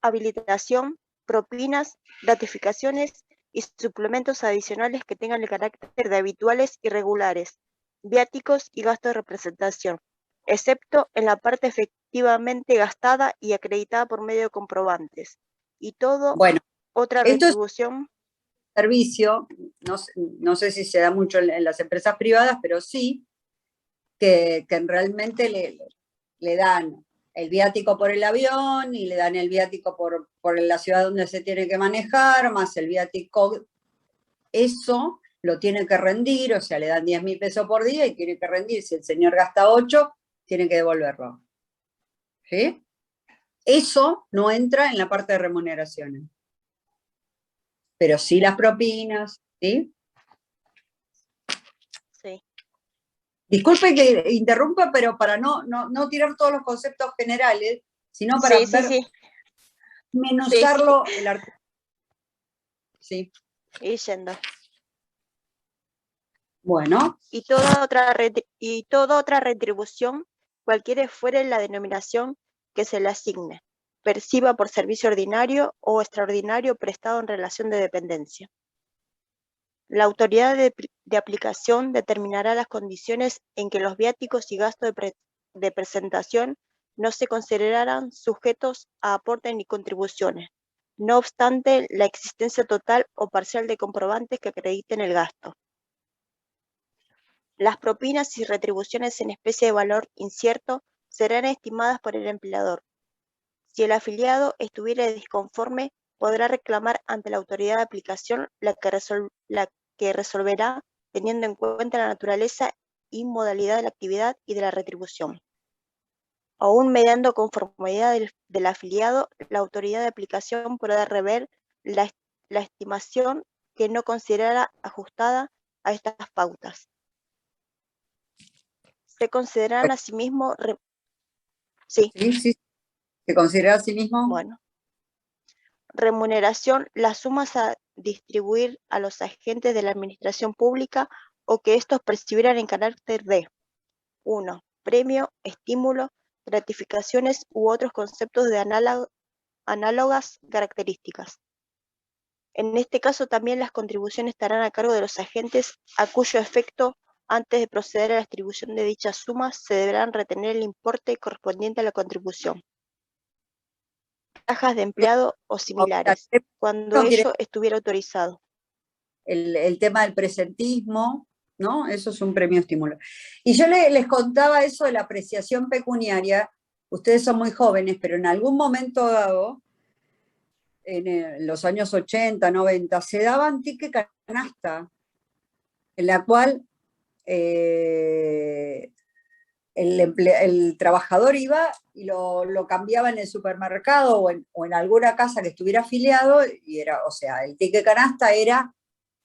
habilitación, propinas, gratificaciones y suplementos adicionales que tengan el carácter de habituales y regulares, viáticos y gastos de representación, excepto en la parte efectivamente gastada y acreditada por medio de comprobantes. Y todo otra retribución. Servicio, no sé si se da mucho en las empresas privadas, pero sí, que realmente le dan el viático por el avión y le dan el viático por la ciudad donde se tiene que manejar, más el viático, eso lo tiene que rendir, o sea, le dan 10.000 pesos por día y tiene que rendir. Si el señor gasta 8, tiene que devolverlo. ¿Sí? Eso no entra en la parte de remuneraciones. Pero sí las propinas, ¿sí? Sí. Disculpe que interrumpa, pero para no tirar todos los conceptos generales, sino para menuzarlo el artículo. Sí. Y yendo. Bueno. Y toda otra retribución, cualquiera fuere la denominación que se le asigne, perciba por servicio ordinario o extraordinario prestado en relación de dependencia. La autoridad de aplicación determinará las condiciones en que los viáticos y gastos de presentación no se considerarán sujetos a aportes ni contribuciones, no obstante la existencia total o parcial de comprobantes que acrediten el gasto. Las propinas y retribuciones en especie de valor incierto serán estimadas por el empleador. Si el afiliado estuviera disconforme, podrá reclamar ante la autoridad de aplicación la que resolverá teniendo en cuenta la naturaleza y modalidad de la actividad y de la retribución. Aún mediando conformidad del afiliado, la autoridad de aplicación podrá rever la estimación que no considerara ajustada a estas pautas. Se consideran asimismo... Sí. ¿Se considera asimismo? Bueno. Remuneración, las sumas a distribuir a los agentes de la administración pública o que estos percibieran en carácter de 1. Premio, estímulo, gratificaciones u otros conceptos de análogas características. En este caso también las contribuciones estarán a cargo de los agentes a cuyo efecto Antes de proceder a la distribución de dichas sumas, se deberán retener el importe correspondiente a la contribución. Cajas de empleado o similares, cuando no quiere- ello estuviera autorizado. el tema del presentismo, ¿no? Eso es un premio estímulo. Y yo les contaba eso de la apreciación pecuniaria. Ustedes son muy jóvenes, pero en algún momento dado, en los años 80, 90, se daban ticket canasta, en la cual el trabajador iba y lo cambiaba en el supermercado o en alguna casa que estuviera afiliado, y era, o sea, el ticket canasta era,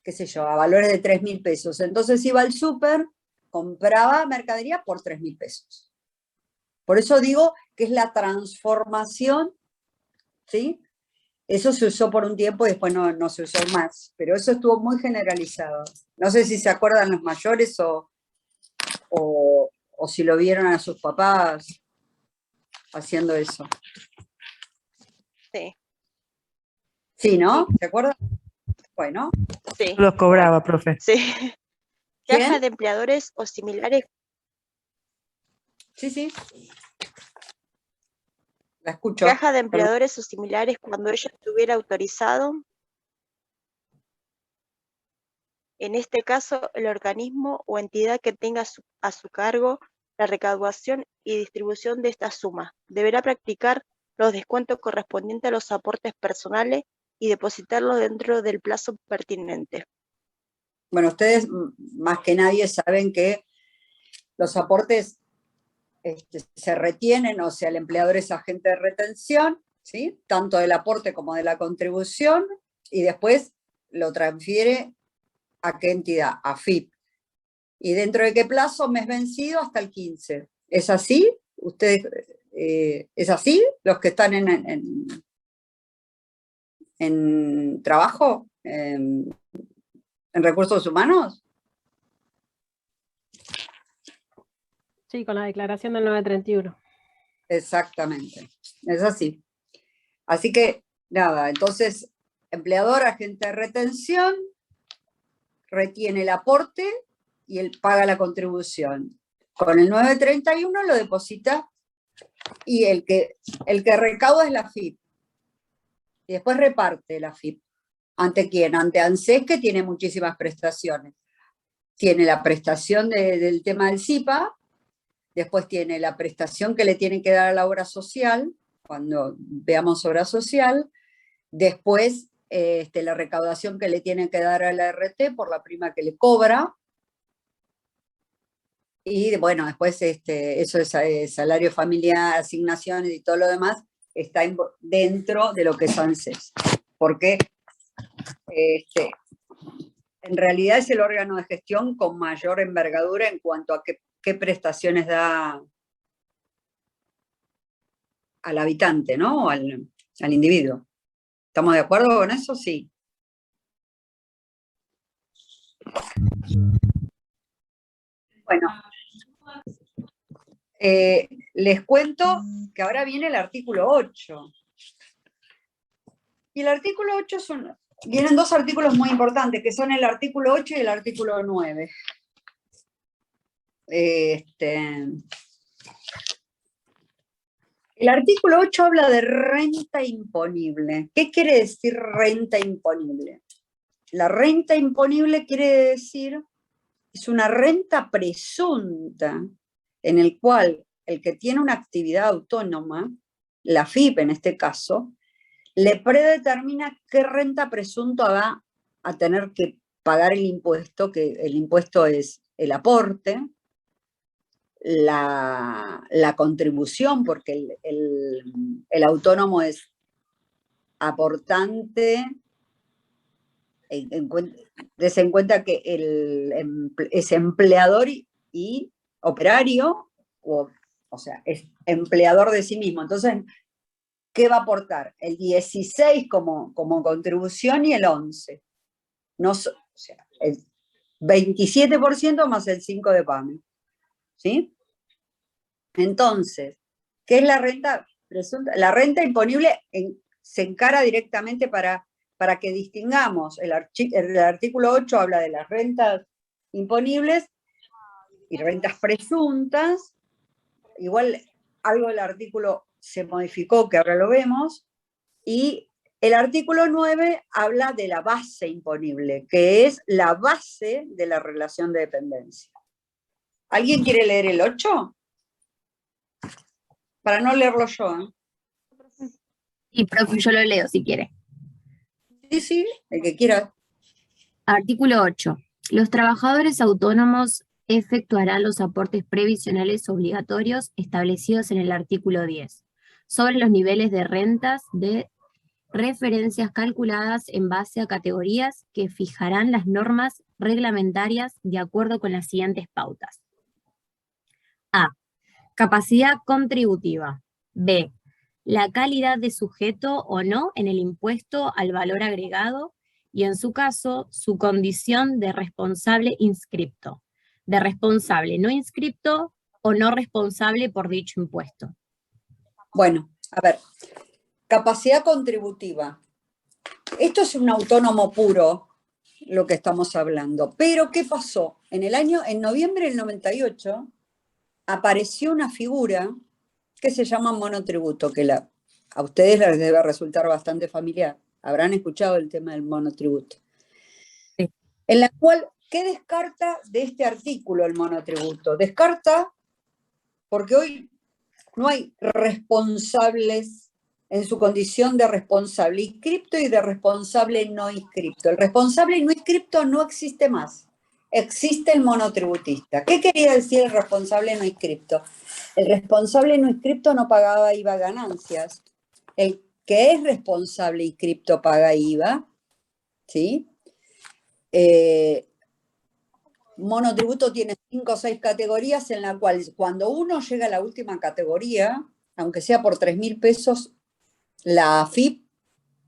qué sé yo, a valores de 3.000 pesos. Entonces iba al súper, compraba mercadería por 3.000 pesos. Por eso digo que es la transformación, ¿sí? Eso se usó por un tiempo y después no se usó más, pero eso estuvo muy generalizado. No sé si se acuerdan los mayores o si lo vieron a sus papás haciendo eso. Sí. Sí, ¿no? ¿Se acuerdan? Bueno. Sí. Los cobraba, profe. Sí. ¿Quién? Caja de empleadores o similares. Sí, sí. La escucho. Caja de empleadores o similares cuando ello estuviera autorizado. En este caso, el organismo o entidad que tenga a su cargo la recaudación y distribución de esta suma deberá practicar los descuentos correspondientes a los aportes personales y depositarlos dentro del plazo pertinente. Bueno, ustedes más que nadie saben que los aportes se retienen, o sea, el empleador es agente de retención, ¿sí? Tanto del aporte como de la contribución, y después lo transfiere ¿a qué entidad? A FIP. ¿Y dentro de qué plazo? Mes vencido hasta el 15. ¿Es así? ¿Ustedes, es así? ¿Los que están en trabajo? ¿En recursos humanos? Sí, con la declaración del 931. Exactamente, es así. Así que, nada, entonces, empleador, agente de retención, retiene el aporte y él paga la contribución. Con el 931 lo deposita y el que recauda es la FIP. Y después reparte la FIP. ¿Ante quién? Ante ANSES, que tiene muchísimas prestaciones. Tiene la prestación del tema del SIPA, después tiene la prestación que le tienen que dar a la obra social, cuando veamos obra social, después la recaudación que le tienen que dar a la RT por la prima que le cobra, y bueno, después eso es salario familiar, asignaciones y todo lo demás, está dentro de lo que es ANSES, porque en realidad es el órgano de gestión con mayor envergadura en cuanto a qué prestaciones da al habitante, ¿no? Al individuo. ¿Estamos de acuerdo con eso? Sí. Bueno, les cuento que ahora viene el artículo 8. Y el artículo 8 vienen dos artículos muy importantes, que son el artículo 8 y el artículo 9. El artículo 8 habla de renta imponible. ¿Qué quiere decir renta imponible? La renta imponible quiere decir, es una renta presunta en el cual el que tiene una actividad autónoma, la FIP en este caso, le predetermina qué renta presunto va a tener que pagar el impuesto, que el impuesto es el aporte, la contribución, porque el autónomo es aportante, des en cuenta que es empleador y operario, o sea, es empleador de sí mismo. Entonces, ¿qué va a aportar? El 16 como contribución y el 11. No, o sea, el 27% más el 5 de PAMI. ¿Sí? Entonces, ¿qué es la renta presunta? La renta imponible se encara directamente para que distingamos. El artículo 8 habla de las rentas imponibles y rentas presuntas. Igual algo del artículo se modificó, que ahora lo vemos, y el artículo 9 habla de la base imponible, que es la base de la relación de dependencia. ¿Alguien quiere leer el 8? Para no leerlo yo, ¿eh? Sí, profe, yo lo leo si quiere. Sí, sí, el que quiera. Artículo 8. Los trabajadores autónomos efectuarán los aportes previsionales obligatorios establecidos en el artículo 10 sobre los niveles de rentas de referencias calculadas en base a categorías que fijarán las normas reglamentarias de acuerdo con las siguientes pautas. A. Capacidad contributiva. B. La calidad de sujeto o no en el impuesto al valor agregado y en su caso, su condición de responsable inscripto, de responsable no inscripto o no responsable por dicho impuesto. Bueno, a ver, capacidad contributiva. Esto es un autónomo puro, lo que estamos hablando. Pero, ¿qué pasó? En noviembre del 98, apareció una figura que se llama monotributo, que a ustedes les debe resultar bastante familiar. Habrán escuchado el tema del monotributo. Sí. En la cual, ¿qué descarta de este artículo el monotributo? Descarta porque hoy no hay responsables en su condición de responsable inscripto y de responsable no inscripto. El responsable no inscripto no existe más. Existe el monotributista. ¿Qué quería decir el responsable no inscripto? El responsable no inscripto no pagaba IVA ganancias. El que es responsable inscripto paga IVA, ¿sí? Monotributo tiene 5 o 6 categorías en la cual cuando uno llega a la última categoría, aunque sea por 3.000 pesos, la AFIP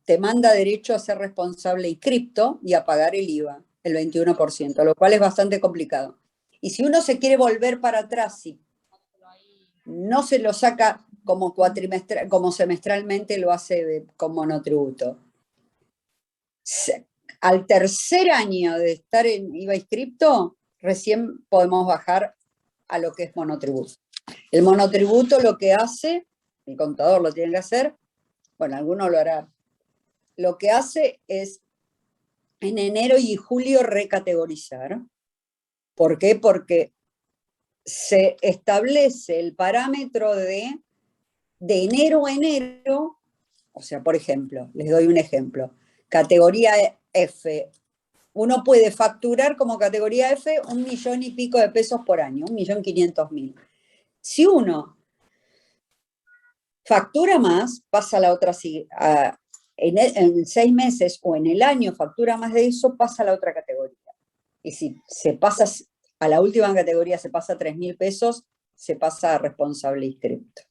te manda derecho a ser responsable inscripto y a pagar el IVA, el 21%, lo cual es bastante complicado. Y si uno se quiere volver para atrás, si no se lo saca como como semestralmente lo hace con monotributo. Al tercer año de estar en IVA inscripto, recién podemos bajar a lo que es monotributo. El monotributo lo que hace, el contador lo tiene que hacer, bueno, alguno lo hará, lo que hace es en enero y julio recategorizar. ¿Por qué? Porque se establece el parámetro de enero a enero, o sea, por ejemplo, les doy un ejemplo, categoría F, uno puede facturar como categoría F 1 millón y pico de pesos por año, 1.500.000. Si uno factura más, pasa a la otra, en 6 meses o en el año factura más de eso, pasa a la otra categoría. Y si se pasa a la última categoría, se pasa a 3.000 pesos, se pasa a responsable inscripto.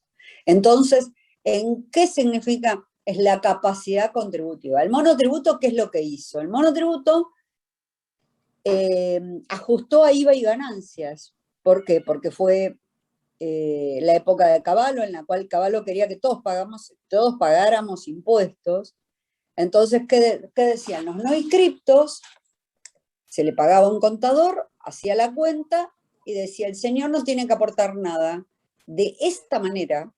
Entonces, ¿en qué significa? Es la capacidad contributiva. El monotributo, ¿qué es lo que hizo? El monotributo ajustó a IVA y ganancias. ¿Por qué? Porque fue la época de Cavallo, en la cual Cavallo quería que todos pagáramos impuestos. Entonces, ¿qué decían? Los no inscriptos, se le pagaba a un contador, hacía la cuenta y decía, el señor no tiene que aportar nada. De esta manera,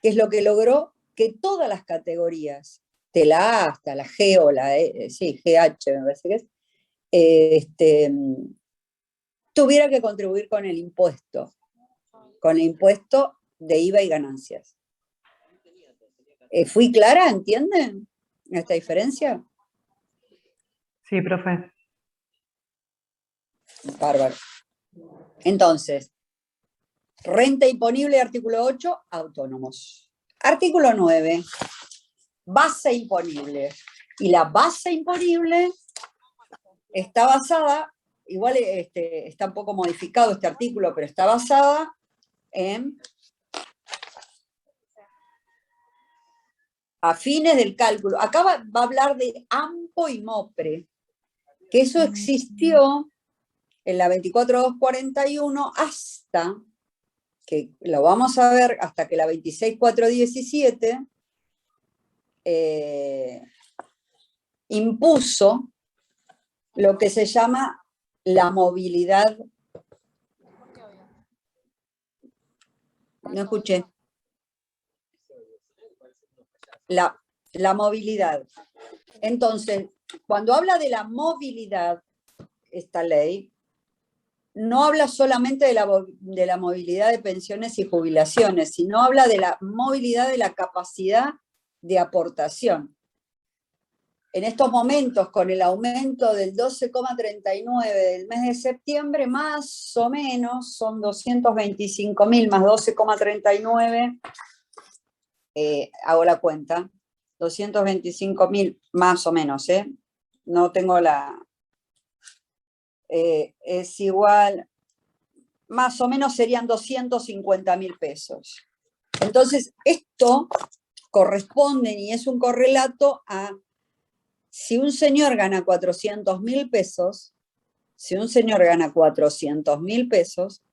que es lo que logró que todas las categorías, de la A hasta la G o la sí, GH me parece que es, tuviera que contribuir con el impuesto de IVA y ganancias. ¿Fui clara? ¿Entienden esta diferencia? Sí, profe. Bárbaro. Entonces, renta imponible, artículo 8, autónomos. Artículo 9, base imponible. Y la base imponible está basada, igual está un poco modificado este artículo, pero está basada en a fines del cálculo. Acá va a hablar de AMPO y MOPRE, que eso existió en la 24241 hasta que lo vamos a ver hasta que la 26417 impuso lo que se llama la movilidad No escuché. La movilidad. Entonces, cuando habla de la movilidad, esta ley, no habla solamente de la movilidad de pensiones y jubilaciones, sino habla de la movilidad de la capacidad de aportación. En estos momentos, con el aumento del 12,39 del mes de septiembre, más o menos son 225.000 más 12,39, hago la cuenta, 225.000 más o menos, no tengo es igual, más o menos serían 250.000 pesos. Entonces, esto corresponde y es un correlato a si un señor gana 400.000 pesos, si un señor gana 400.000 pesos,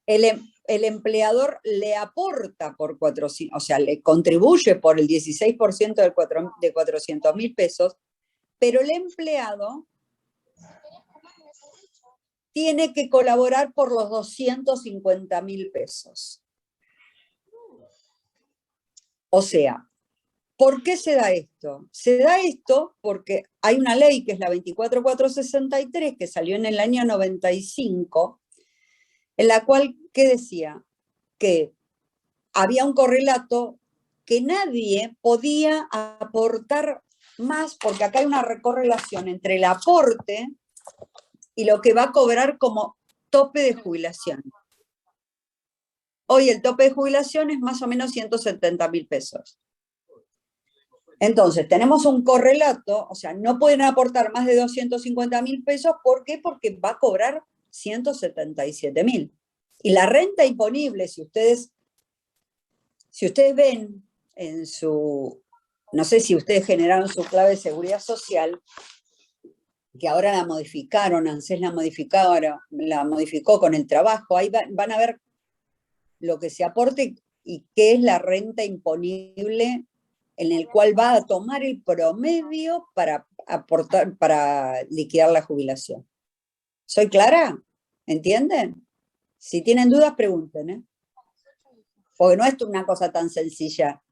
el empleador le aporta por 400, o sea, le contribuye por el 16% de 400.000 pesos, pero el empleado tiene que colaborar por los 250.000 pesos. O sea, ¿por qué se da esto? Se da esto porque hay una ley que es la 24463 que salió en el año 95, en la cual, ¿qué decía? Que había un correlato que nadie podía aportar más, porque acá hay una correlación entre el aporte y lo que va a cobrar como tope de jubilación. Hoy el tope de jubilación es más o menos 170.000 pesos. Entonces, tenemos un correlato, o sea, no pueden aportar más de 250.000 pesos, ¿por qué? Porque va a cobrar 177.000. Y la renta imponible, si ustedes ven en su, no sé si ustedes generaron su clave de seguridad social, que ahora la modificaron, ANSES la modificó con el trabajo, ahí van a ver lo que se aporte y qué es la renta imponible en el cual va a tomar el promedio para aportar, para liquidar la jubilación. ¿Soy clara? ¿Entienden? Si tienen dudas, pregunten, porque no es una cosa tan sencilla.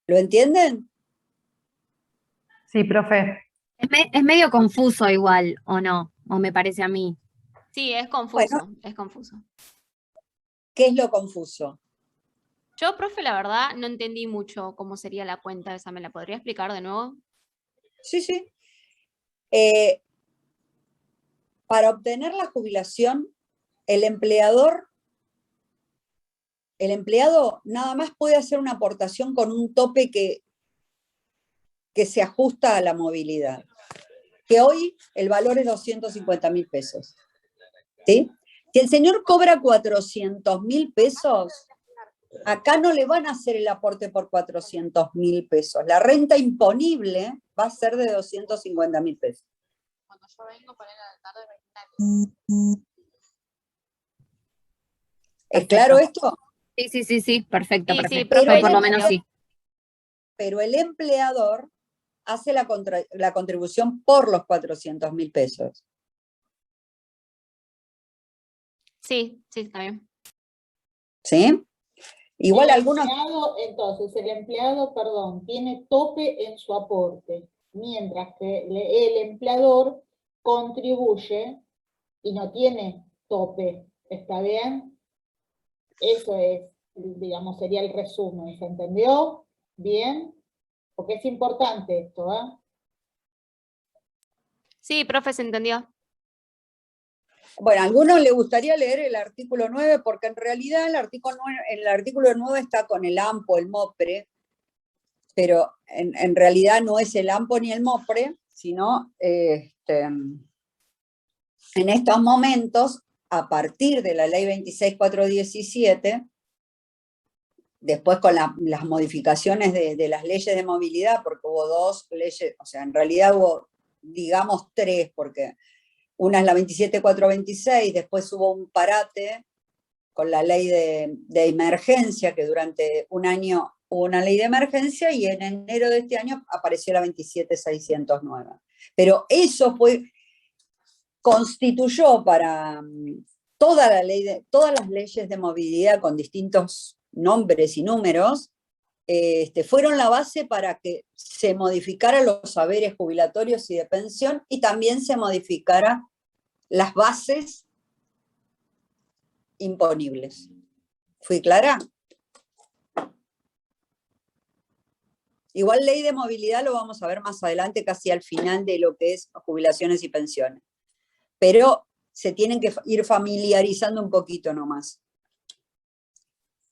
¿Lo entienden? Sí, profe. Es medio confuso igual, ¿o no? ¿O me parece a mí? Sí, es confuso, Bueno, es confuso. ¿qué es lo confuso? Yo, profe, la verdad no entendí mucho cómo sería la cuenta esa. ¿Me la podría explicar de nuevo? Sí, sí. Para obtener la jubilación, el empleado nada más puede hacer una aportación con un tope que se ajusta a la movilidad, que hoy el valor es 250.000 pesos. ¿Sí? Si el señor cobra 400.000 pesos, acá no le van a hacer el aporte por 400.000 pesos. La renta imponible va a ser de 250.000 pesos. ¿Es claro esto? Sí, perfecto, Sí, perfecto. profe, Por lo menos sí. Pero el empleador hace la contribución por los 400.000 pesos. Sí, está bien. ¿Sí? Igual algunos... Entonces, el empleado, tiene tope en su aporte, mientras que el empleador contribuye y no tiene tope. ¿Está bien? Eso es, digamos, sería el resumen. ¿Se entendió? ¿Bien? Porque es importante esto, Sí, profe, se entendió. Bueno, a algunos les gustaría leer el artículo 9, porque en realidad el artículo 9 está con el AMPO, el MOPRE, pero en realidad no es el AMPO ni el MOPRE, sino en estos momentos, a partir de la ley 26417, después con las modificaciones de las leyes de movilidad, porque hubo dos leyes, o sea, en realidad hubo, digamos, tres, porque una es la 27426, después hubo un parate con la ley de emergencia, que durante un año hubo una ley de emergencia, y en enero de este año apareció la 27609. Pero eso fue constituyó para todas las leyes de movilidad con distintos nombres y números, fueron la base para que se modificaran los saberes jubilatorios y de pensión y también se modificaran las bases imponibles. ¿Fui clara? Igual ley de movilidad lo vamos a ver más adelante, casi al final de lo que es jubilaciones y pensiones. Pero se tienen que ir familiarizando un poquito nomás.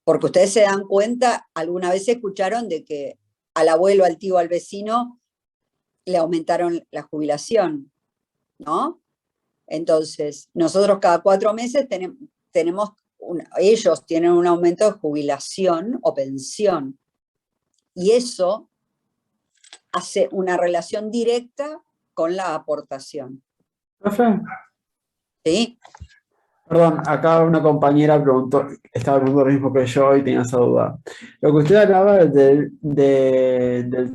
Porque ustedes se dan cuenta, alguna vez escucharon de que al abuelo, al tío, al vecino, le aumentaron la jubilación, ¿no? Entonces, nosotros cada 4 meses ellos tienen un aumento de jubilación o pensión. Y eso hace una relación directa con la aportación. ¿Profe? ¿Sí? Perdón, acá una compañera estaba preguntando lo mismo que yo y tenía esa duda. Lo que usted hablaba del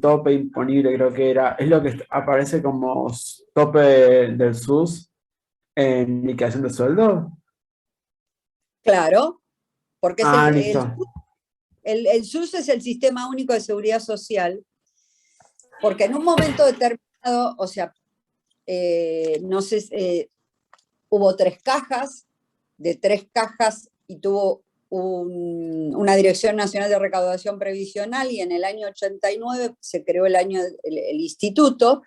tope imponible, creo que es lo que aparece como tope del SUS en liquidación de sueldo. Claro, porque Listo. el SUS es el Sistema Único de Seguridad Social, porque en un momento determinado, o sea, no sé, hubo 3 cajas, de 3 cajas y tuvo una Dirección Nacional de Recaudación Previsional y en el año 89 se creó el instituto,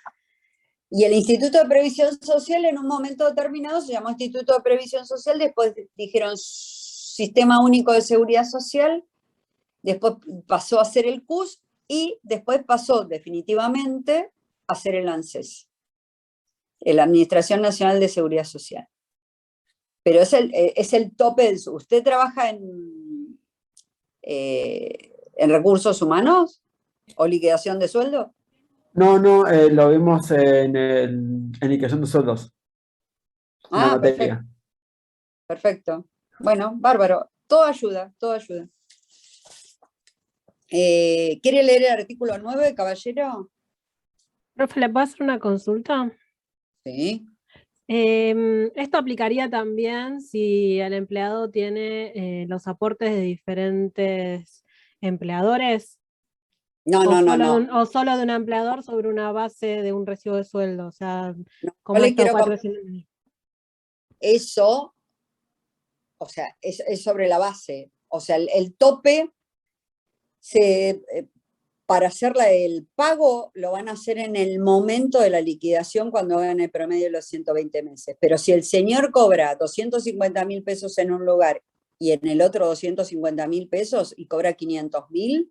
y el Instituto de Previsión Social en un momento determinado se llamó Instituto de Previsión Social, después dijeron Sistema Único de Seguridad Social, después pasó a ser el CUS y después pasó definitivamente a ser el ANSES, la Administración Nacional de Seguridad Social. Pero es el tope del SUS. ¿Usted trabaja en recursos humanos o liquidación de sueldo? No, lo vimos en liquidación de sueldos. La materia. Perfecto. Bueno, bárbaro. Todo ayuda, todo ayuda. ¿Quiere leer el artículo 9, caballero? Profe, ¿le puedo hacer una consulta? Sí. Esto aplicaría también si el empleado tiene los aportes de diferentes empleadores. No. O solo de un empleador sobre una base de un recibo de sueldo. O sea, como estos 400.000. Eso, o sea, es sobre la base. O sea, el tope, para hacer el pago, lo van a hacer en el momento de la liquidación cuando hagan el promedio de los 120 meses. Pero si el señor cobra 250.000 pesos en un lugar y en el otro 250.000 pesos y cobra 500.000,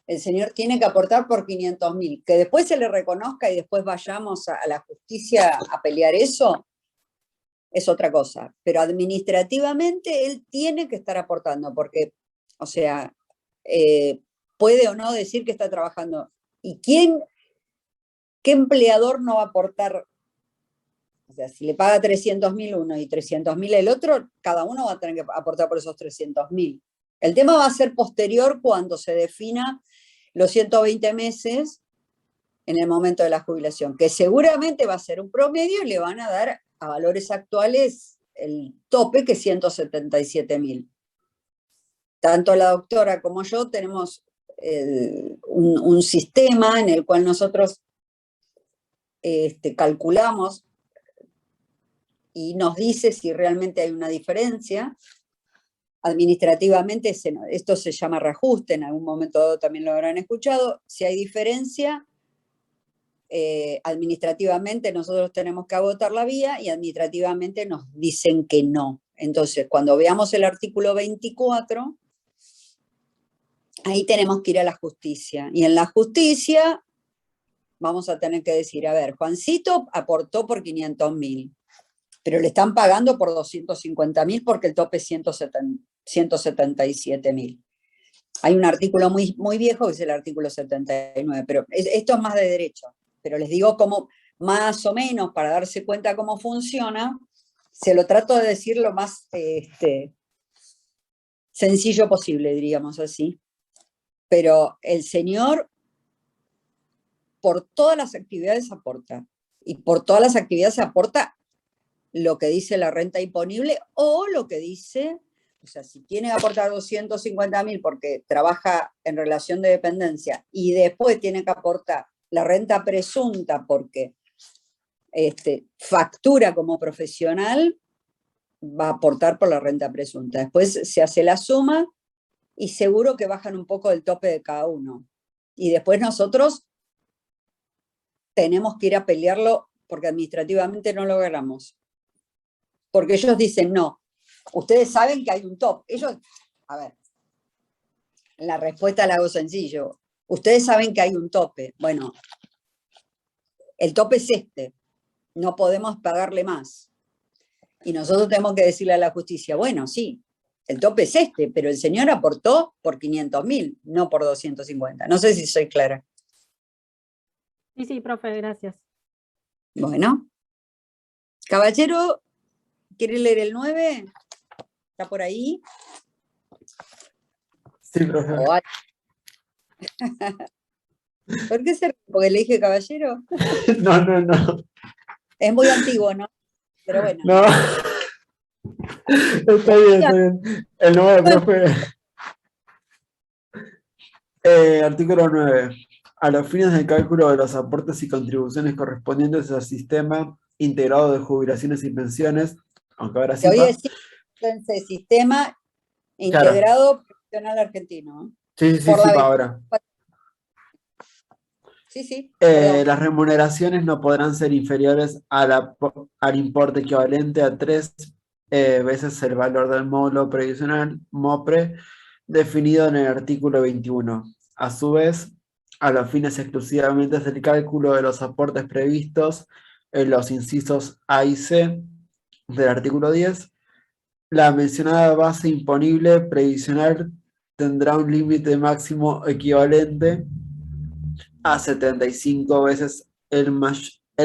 el señor tiene que aportar por 500.000. Que después se le reconozca y después vayamos a la justicia a pelear eso, es otra cosa. Pero administrativamente él tiene que estar aportando porque, o sea, puede o no decir que está trabajando. ¿Y qué empleador no va a aportar? O sea, si le paga 300.000 uno y 300.000 el otro, cada uno va a tener que aportar por esos 300.000. El tema va a ser posterior cuando se defina los 120 meses en el momento de la jubilación, que seguramente va a ser un promedio y le van a dar a valores actuales el tope, que es 177.000. Tanto la doctora como yo tenemos un sistema en el cual nosotros calculamos y nos dice si realmente hay una diferencia. Administrativamente esto se llama reajuste, en algún momento también lo habrán escuchado. Si hay diferencia, administrativamente nosotros tenemos que agotar la vía y administrativamente nos dicen que no. Entonces, cuando veamos el artículo 24, ahí tenemos que ir a la justicia. Y en la justicia vamos a tener que decir, a ver, Juancito aportó por 500.000, pero le están pagando por 250.000 porque el tope es 177.000. Hay un artículo muy, muy viejo que es el artículo 79, pero esto es más de derecho. Pero les digo cómo, más o menos, para darse cuenta cómo funciona, se lo trato de decir lo más sencillo posible, diríamos así. Pero el señor, por todas las actividades aporta. Y por todas las actividades aporta lo que dice la renta imponible o lo que dice, o sea, si tiene que aportar 250.000 porque trabaja en relación de dependencia y después tiene que aportar la renta presunta porque factura como profesional, va a aportar por la renta presunta. Después se hace la suma y seguro que bajan un poco el tope de cada uno. Y después nosotros tenemos que ir a pelearlo porque administrativamente no lo logramos. Porque ellos dicen, no, ustedes saben que hay un top. Ellos, a ver, la respuesta la hago sencillo. Ustedes saben que hay un tope. Bueno, el tope es este. No podemos pagarle más. Y nosotros tenemos que decirle a la justicia, bueno, sí, el tope es este, pero el señor aportó por 500.000, no por 250. No sé si soy clara. Sí, sí, profe, gracias. Bueno. Caballero, ¿quiere leer el 9? ¿Está por ahí? Sí, profe. ¿Por qué se ríe? ¿Porque le dije caballero? No. Es muy antiguo, ¿no? Pero bueno. No. Está bien. El 9, profe. Artículo 9. A los fines del cálculo de los aportes y contribuciones correspondientes al sistema integrado de jubilaciones y pensiones, aunque ahora sí. Te oí decir, entonces, sistema integrado profesional argentino. Sí, ahora. Sí. Las remuneraciones no podrán ser inferiores al importe equivalente a 3 veces el valor del módulo previsional, MOPRE, definido en el artículo 21. A su vez, a los fines exclusivamente del cálculo de los aportes previstos en los incisos A y C del artículo 10, la mencionada base imponible previsional tendrá un límite máximo equivalente a 75 veces el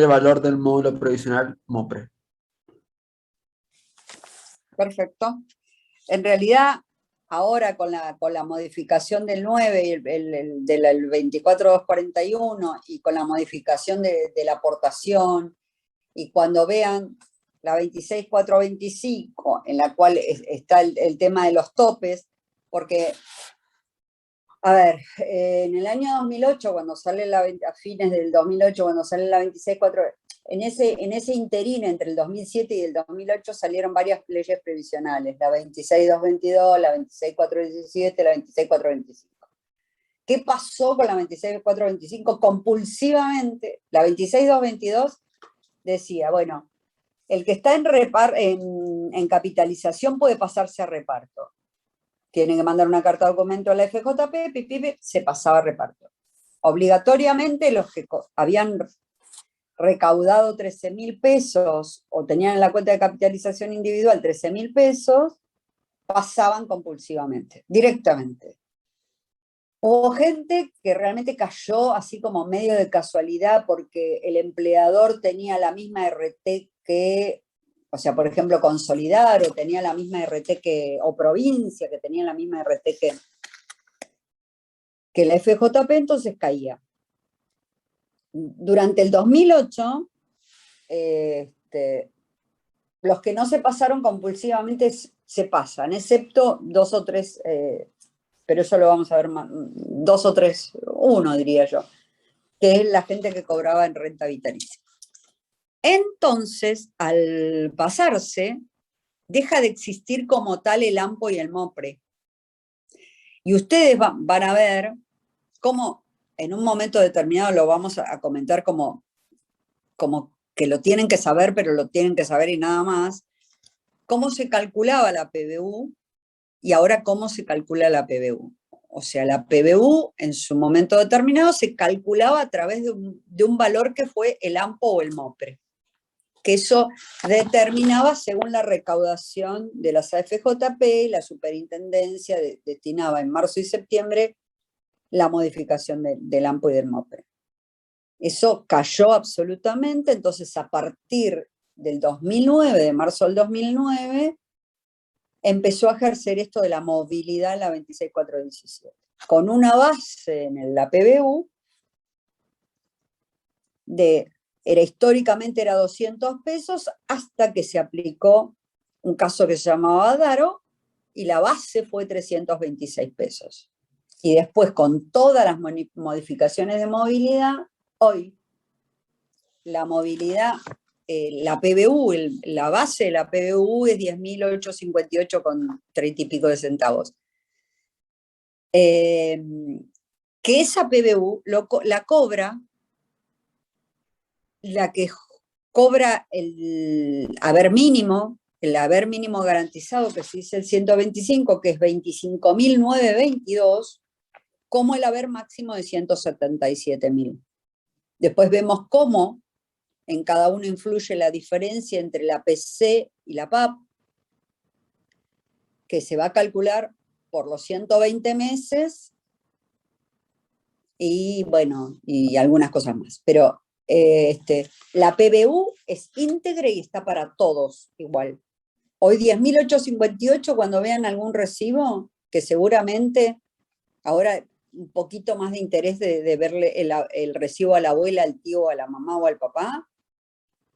valor del módulo provisional MOPRE. Perfecto. En realidad, ahora con la modificación del 9 y del 24241 y con la modificación de la aportación, y cuando vean la 26425, en la cual está el tema de los topes, porque, a ver, en el año 2008, cuando sale a fines del 2008, cuando sale la 264, en ese interín entre el 2007 y el 2008 salieron varias leyes previsionales, la 26222, la 26417, la 26425. ¿Qué pasó con la 26425? Compulsivamente, la 26222 decía, bueno, el que está en capitalización puede pasarse a reparto. Tiene que mandar una carta de documento a la FJP, se pasaba a reparto. Obligatoriamente los que habían recaudado 13.000 pesos o tenían en la cuenta de capitalización individual 13.000 pesos, pasaban compulsivamente, directamente. Hubo gente que realmente cayó así como medio de casualidad porque el empleador tenía la misma RT que, o sea, por ejemplo, Consolidar, o tenía la misma RT o Provincia, que tenía la misma RT que la FJP, entonces caía. Durante el 2008, los que no se pasaron compulsivamente se pasan, excepto 2 o 3, pero eso lo vamos a ver más, 2 o 3, 1 diría yo, que es la gente que cobraba en renta vitalicia. Entonces, al pasarse, deja de existir como tal el AMPO y el MOPRE. Y ustedes van a ver cómo en un momento determinado lo vamos a comentar como que lo tienen que saber, pero lo tienen que saber y nada más, cómo se calculaba la PBU y ahora cómo se calcula la PBU. O sea, la PBU en su momento determinado se calculaba a través de un valor que fue el AMPO o el MOPRE, que eso determinaba según la recaudación de las AFJP, y la superintendencia destinaba en marzo y septiembre la modificación del AMPO y del MOPRE. Eso cayó absolutamente, entonces a partir del 2009, de marzo del 2009, empezó a ejercer esto de la movilidad en la 26417, con una base en la PBU de históricamente era 200 pesos hasta que se aplicó un caso que se llamaba Daro y la base fue 326 pesos. Y después, con todas las modificaciones de movilidad, hoy la movilidad, la PBU, la base de la PBU es 10.858 con 30 y pico de centavos. Que esa PBU la cobra la que cobra el haber mínimo garantizado, que se dice el 125, que es 25.922, como el haber máximo de 177.000. Después vemos cómo en cada uno influye la diferencia entre la PC y la PAP, que se va a calcular por los 120 meses y bueno, y algunas cosas más. Pero la PBU es íntegra y está para todos igual. Hoy 10.858, cuando vean algún recibo, que seguramente ahora un poquito más de interés de verle el recibo a la abuela, al tío, a la mamá o al papá,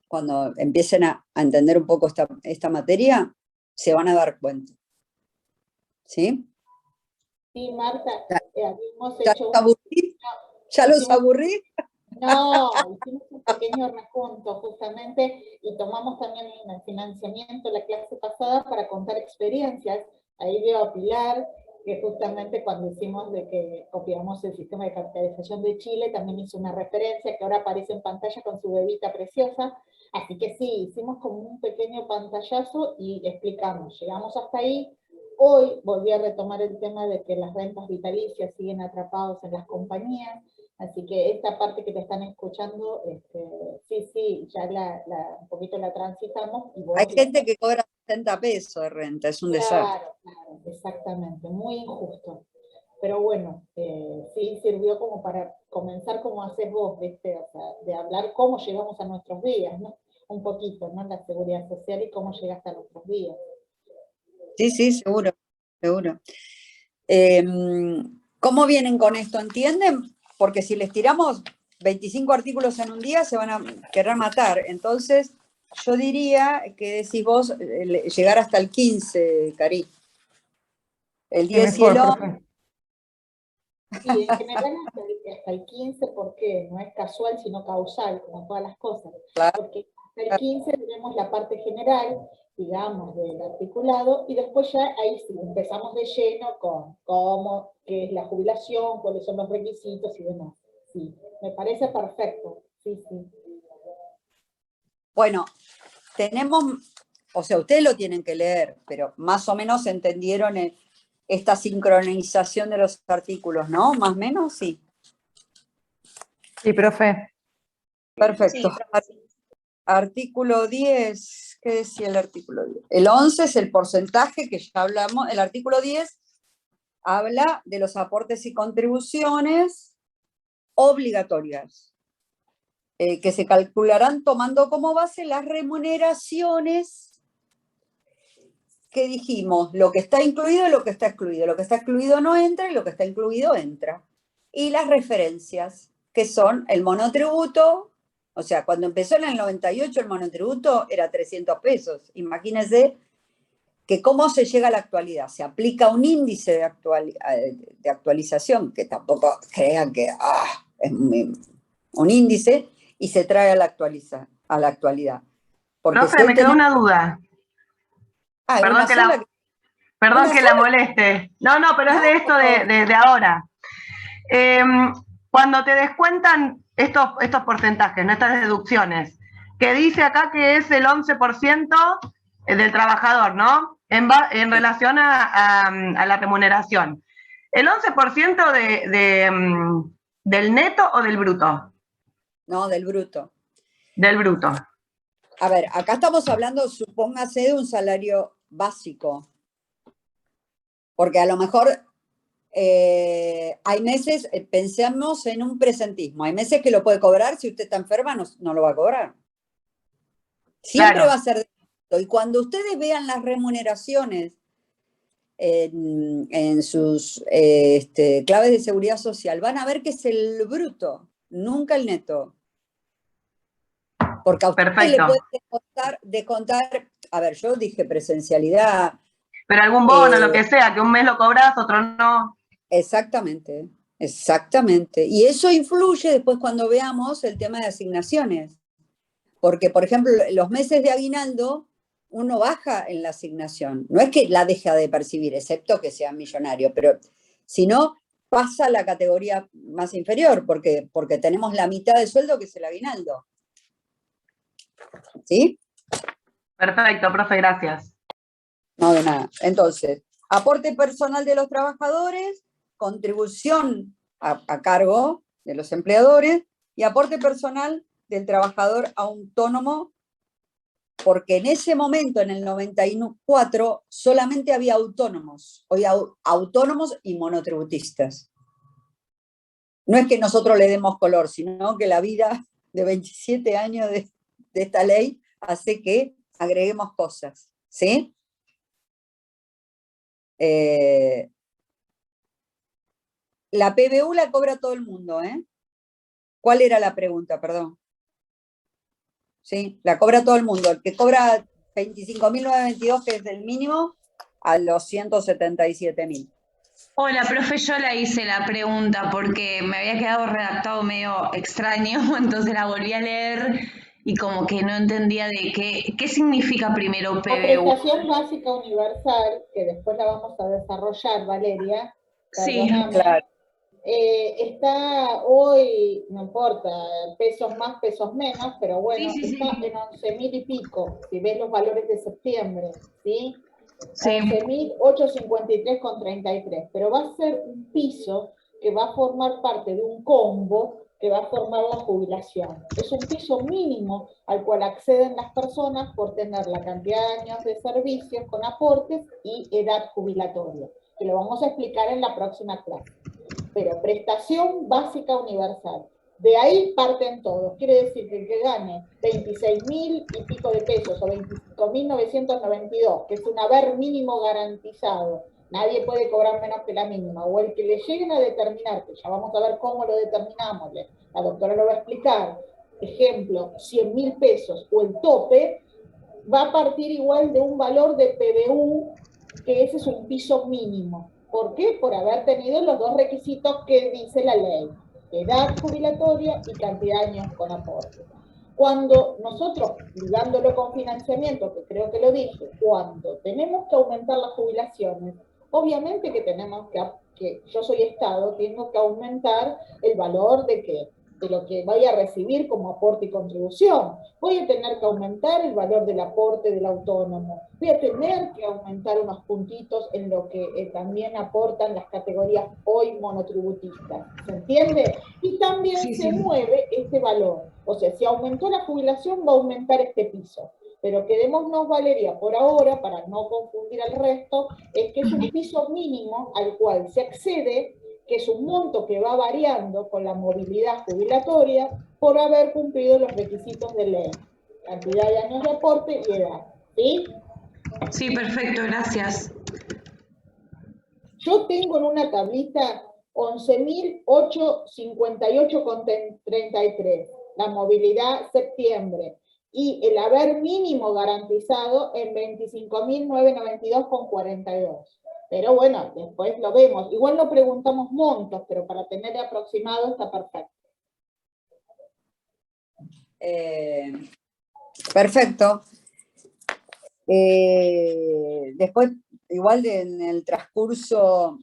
cuando empiecen a entender un poco esta materia, se van a dar cuenta. ¿Sí? Sí, Marta, habíamos ¿Ya hecho los aburrí? ¿Ya los aburrí? No, hicimos un pequeño recuento justamente y tomamos también en el financiamiento la clase pasada para contar experiencias. Ahí veo a Pilar, que justamente cuando hicimos de que copiamos el sistema de capitalización de Chile, también hizo una referencia que ahora aparece en pantalla con su bebita preciosa. Así que sí, hicimos como un pequeño pantallazo y explicamos. Llegamos hasta ahí. Hoy volví a retomar el tema de que las rentas vitalicias siguen atrapados en las compañías. Así que esta parte que te están escuchando, sí, ya un poquito la transitamos. Y Hay gente que cobra 60 pesos de renta, es un desastre. Claro, exactamente, muy injusto. Pero bueno, sí sirvió como para comenzar como haces vos, ¿viste? O sea, de hablar cómo llegamos a nuestros días, ¿no? Un poquito, ¿no? La seguridad social y cómo llega hasta nuestros días. Sí, seguro. ¿Cómo vienen con esto? ¿Entienden? Porque si les tiramos 25 artículos en un día, se van a querer matar. Entonces, yo diría que decís vos llegar hasta el 15, Cari. El 10 y el 11. Sí, en general hasta el 15, ¿por qué? No es casual, sino causal, como todas las cosas. Claro. Porque hasta el 15 tenemos la parte general, digamos, del articulado, y después ya ahí sí empezamos de lleno con cómo, qué es la jubilación, cuáles son los requisitos y demás. Sí, me parece perfecto. Sí. Bueno, tenemos, o sea, ustedes lo tienen que leer, pero más o menos entendieron esta sincronización de los artículos, ¿no? Más o menos, sí. Sí, profe. Perfecto. Sí. Artículo 10, ¿qué decía el artículo 10? El 11 es el porcentaje que ya hablamos. El artículo 10 habla de los aportes y contribuciones obligatorias, que se calcularán tomando como base las remuneraciones que dijimos, lo que está incluido y lo que está excluido. Lo que está excluido no entra y lo que está incluido entra. Y las referencias, que son el monotributo. O sea, cuando empezó en el 98 el monotributo era 300 pesos. Imagínense que cómo se llega a la actualidad. Se aplica un índice de actualización, que tampoco crean que es un índice, y se trae a la actualidad. Porque Profe, me quedó una duda. Perdón que la moleste. No, pero es de esto de ahora. Cuando te descuentan estos porcentajes, estas deducciones, que dice acá que es el 11% del trabajador, ¿no? En relación a la remuneración. ¿El 11% del neto o del bruto? No, del bruto. Del bruto. A ver, acá estamos hablando, supóngase, de un salario básico. Porque a lo mejor hay meses, pensemos en un presentismo, hay meses que lo puede cobrar, si usted está enferma no lo va a cobrar. Siempre va a ser de esto. Y cuando ustedes vean las remuneraciones en sus claves de seguridad social, van a ver que es el bruto, nunca el neto. Porque a usted le Perfecto. puede descontar, a ver, yo dije presencialidad. Pero algún bono, lo que sea, que un mes lo cobras, otro no. Exactamente, exactamente. Y eso influye después cuando veamos el tema de asignaciones. Porque, por ejemplo, los meses de aguinaldo, uno baja en la asignación. No es que la deja de percibir, excepto que sea millonario, pero si no, pasa a la categoría más inferior, porque tenemos la mitad de sueldo que es el aguinaldo. ¿Sí? Perfecto, profe, gracias. No, de nada. Entonces, aporte personal de los trabajadores, contribución a cargo de los empleadores y aporte personal del trabajador autónomo, porque en ese momento, en el 94, solamente había autónomos. Hoy autónomos y monotributistas. No es que nosotros le demos color, sino que la vida de 27 años de esta ley hace que agreguemos cosas, ¿sí? La PBU la cobra todo el mundo, ¿eh? ¿Cuál era la pregunta? Perdón. Sí, la cobra todo el mundo. El que cobra 25.922, que es el mínimo, a los 177.000. Hola, profe, yo la hice la pregunta porque me había quedado redactado medio extraño, entonces la volví a leer y como que no entendía de qué significa primero La PBU. prestación básica universal, que después la vamos a desarrollar, Valeria, Sí, perdóname, claro. está hoy, no importa, pesos más, pesos menos, pero bueno, Sí, sí, está sí. en 11.000 y pico, si ves los valores de septiembre, ¿sí? Sí. 11.853,33, pero va a ser un piso que va a formar parte de un combo que va a formar la jubilación. Es un piso mínimo al cual acceden las personas por tener la cantidad de años de servicios con aportes y edad jubilatoria, que lo vamos a explicar en la próxima clase. Pero prestación básica universal. De ahí parten todos. Quiere decir que el que gane 26.000 y pico de pesos o 25.992, que es un haber mínimo garantizado, nadie puede cobrar menos que la mínima, o el que le lleguen a determinar, que ya vamos a ver cómo lo determinamos, la doctora lo va a explicar, ejemplo, 100.000 pesos o el tope, va a partir igual de un valor de PBU, que ese es un piso mínimo. ¿Por qué? Por haber tenido los dos requisitos que dice la ley, edad jubilatoria y cantidad de años con aporte. Cuando nosotros, ligándolo con financiamiento, que creo que lo dije, cuando tenemos que aumentar las jubilaciones, obviamente que tenemos que yo soy Estado, tengo que aumentar el valor de lo que vaya a recibir como aporte y contribución. Voy a tener que aumentar el valor del aporte del autónomo. Voy a tener que aumentar unos puntitos en lo que también aportan las categorías hoy monotributistas. ¿Se entiende? Y también se mueve este valor. O sea, si aumentó la jubilación, va a aumentar este piso. Pero quedémonos, Valeria, por ahora, para no confundir al resto, es que es un piso mínimo al cual se accede, que es un monto que va variando con la movilidad jubilatoria por haber cumplido los requisitos de ley, cantidad de años de aporte y edad. ¿Sí? Sí, perfecto, gracias. Yo tengo en una tablita 11.858,33, la movilidad septiembre, y el haber mínimo garantizado en 25.992,42. Pero bueno, después lo vemos. Igual no preguntamos montos, pero para tener aproximado está perfecto. Perfecto. Después, igual en el transcurso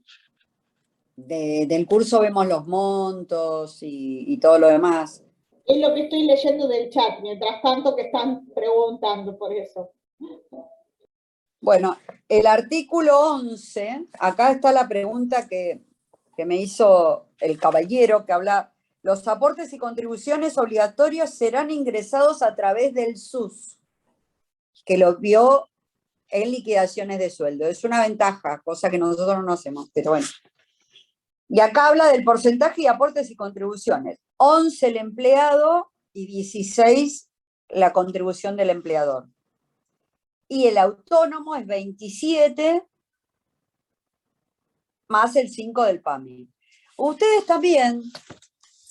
del curso vemos los montos y todo lo demás. Es lo que estoy leyendo del chat, mientras tanto que están preguntando por eso. Bueno, el artículo 11, acá está la pregunta que me hizo el caballero, que habla, los aportes y contribuciones obligatorios serán ingresados a través del SUS, que lo vio en liquidaciones de sueldo. Es una ventaja, cosa que nosotros no hacemos, pero bueno. Y acá habla del porcentaje de aportes y contribuciones. 11 el empleado y 16 la contribución del empleador. Y el autónomo es 27 más el 5 del PAMI. Ustedes también,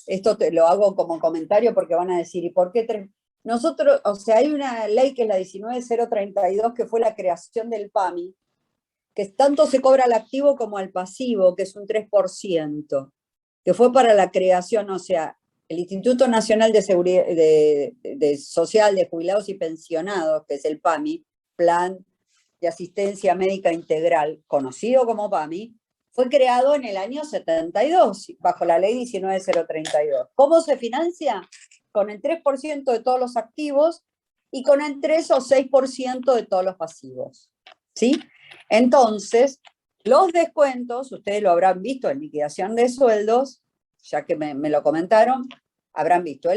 esto lo hago como comentario porque van a decir, ¿y por qué nosotros, o sea, hay una ley que es la 19032, que fue la creación del PAMI, que tanto se cobra al activo como al pasivo, que es un 3%, que fue para la creación, o sea, el Instituto Nacional de Seguridad Social de Jubilados y Pensionados, que es el PAMI, Plan de Asistencia Médica Integral, conocido como PAMI, fue creado en el año 72, bajo la ley 19032. ¿Cómo se financia? Con el 3% de todos los activos y con el 3 o 6% de todos los pasivos. ¿Sí? Entonces, los descuentos, ustedes lo habrán visto en liquidación de sueldos, ya que me lo comentaron, habrán visto